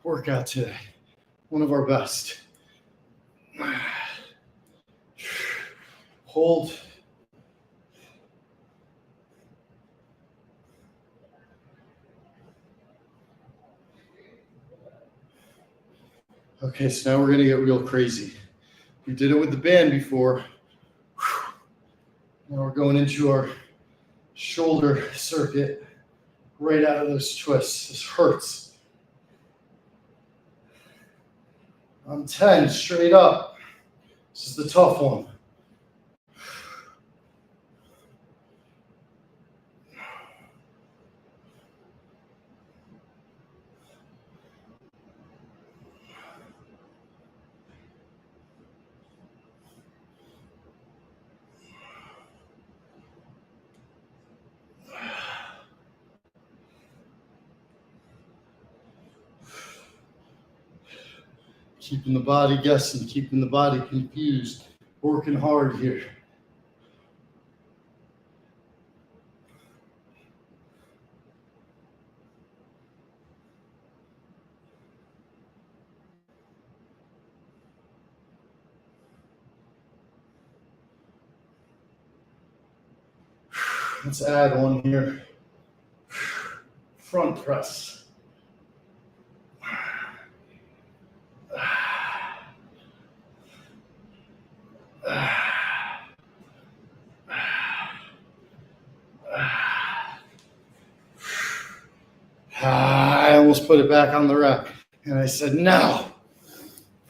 workout today. One of our best. Hold. Okay, so now we're gonna get real crazy. We did it with the band before. Now we're going into our shoulder circuit right out of those twists. This hurts. On 10, straight up. This is the tough one. Keeping the body guessing, keeping the body confused, working hard here. Let's add one here. Front press. I almost put it back on the rack. And I said, no.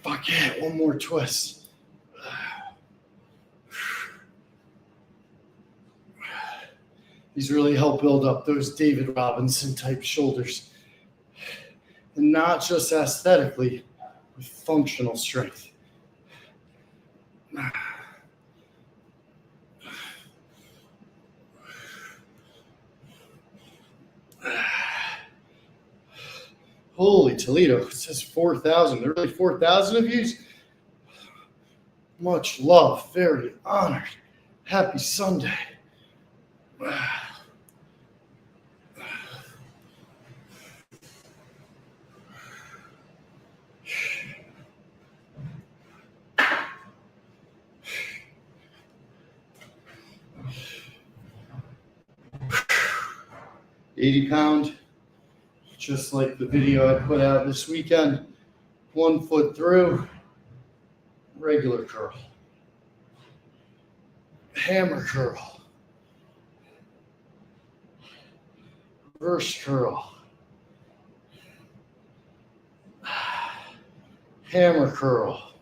Fuck it, one more twist. These really help build up those David Robinson type shoulders. And not just aesthetically, with functional strength. Holy Toledo, it says 4,000. There are really 4,000 of you? Much love, very honored. Happy Sunday. £80, just like the video I put out this weekend. 1 foot through, regular curl, hammer curl, reverse curl, hammer curl,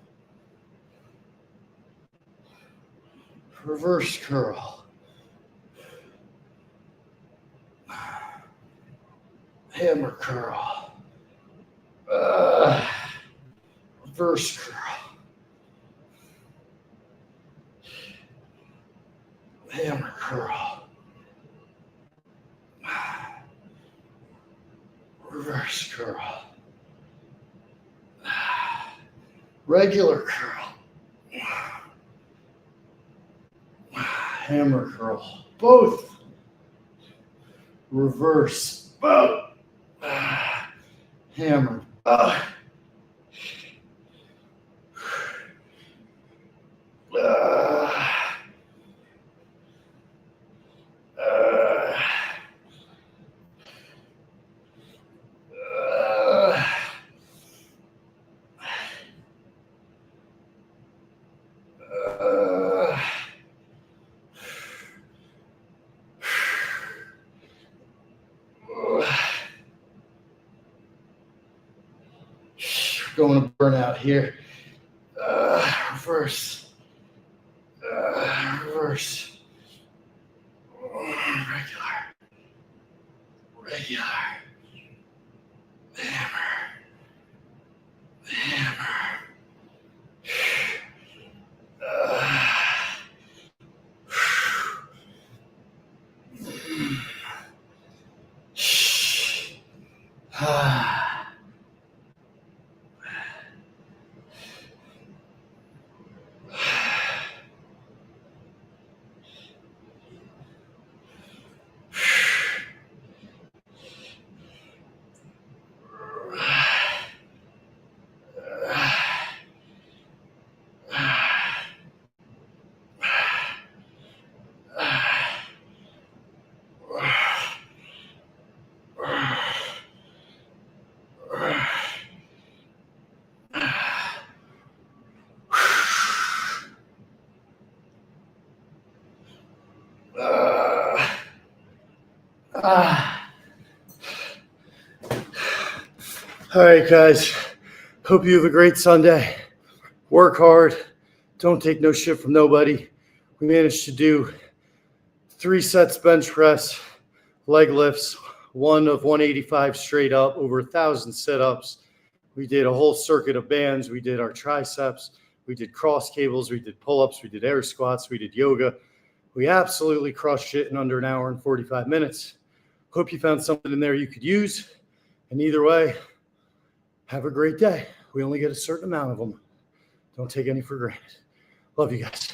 reverse curl, hammer curl, reverse curl, hammer curl, reverse curl, regular curl, hammer curl, both, reverse, both. Hammer. Going to burn out here. Reverse. Reverse. Regular. regular, hammer, hammer. All right, guys. Hope you have a great Sunday. Work hard. Don't take no shit from nobody. We managed to do 3 sets bench press, leg lifts, one of 185 straight up, over 1,000 sit-ups. We did a whole circuit of bands. We did our triceps. We did cross cables. We did pull-ups. We did air squats. We did yoga. We absolutely crushed it in under an hour and 45 minutes. Hope you found something in there you could use. And either way, have a great day. We only get a certain amount of them. Don't take any for granted. Love you guys.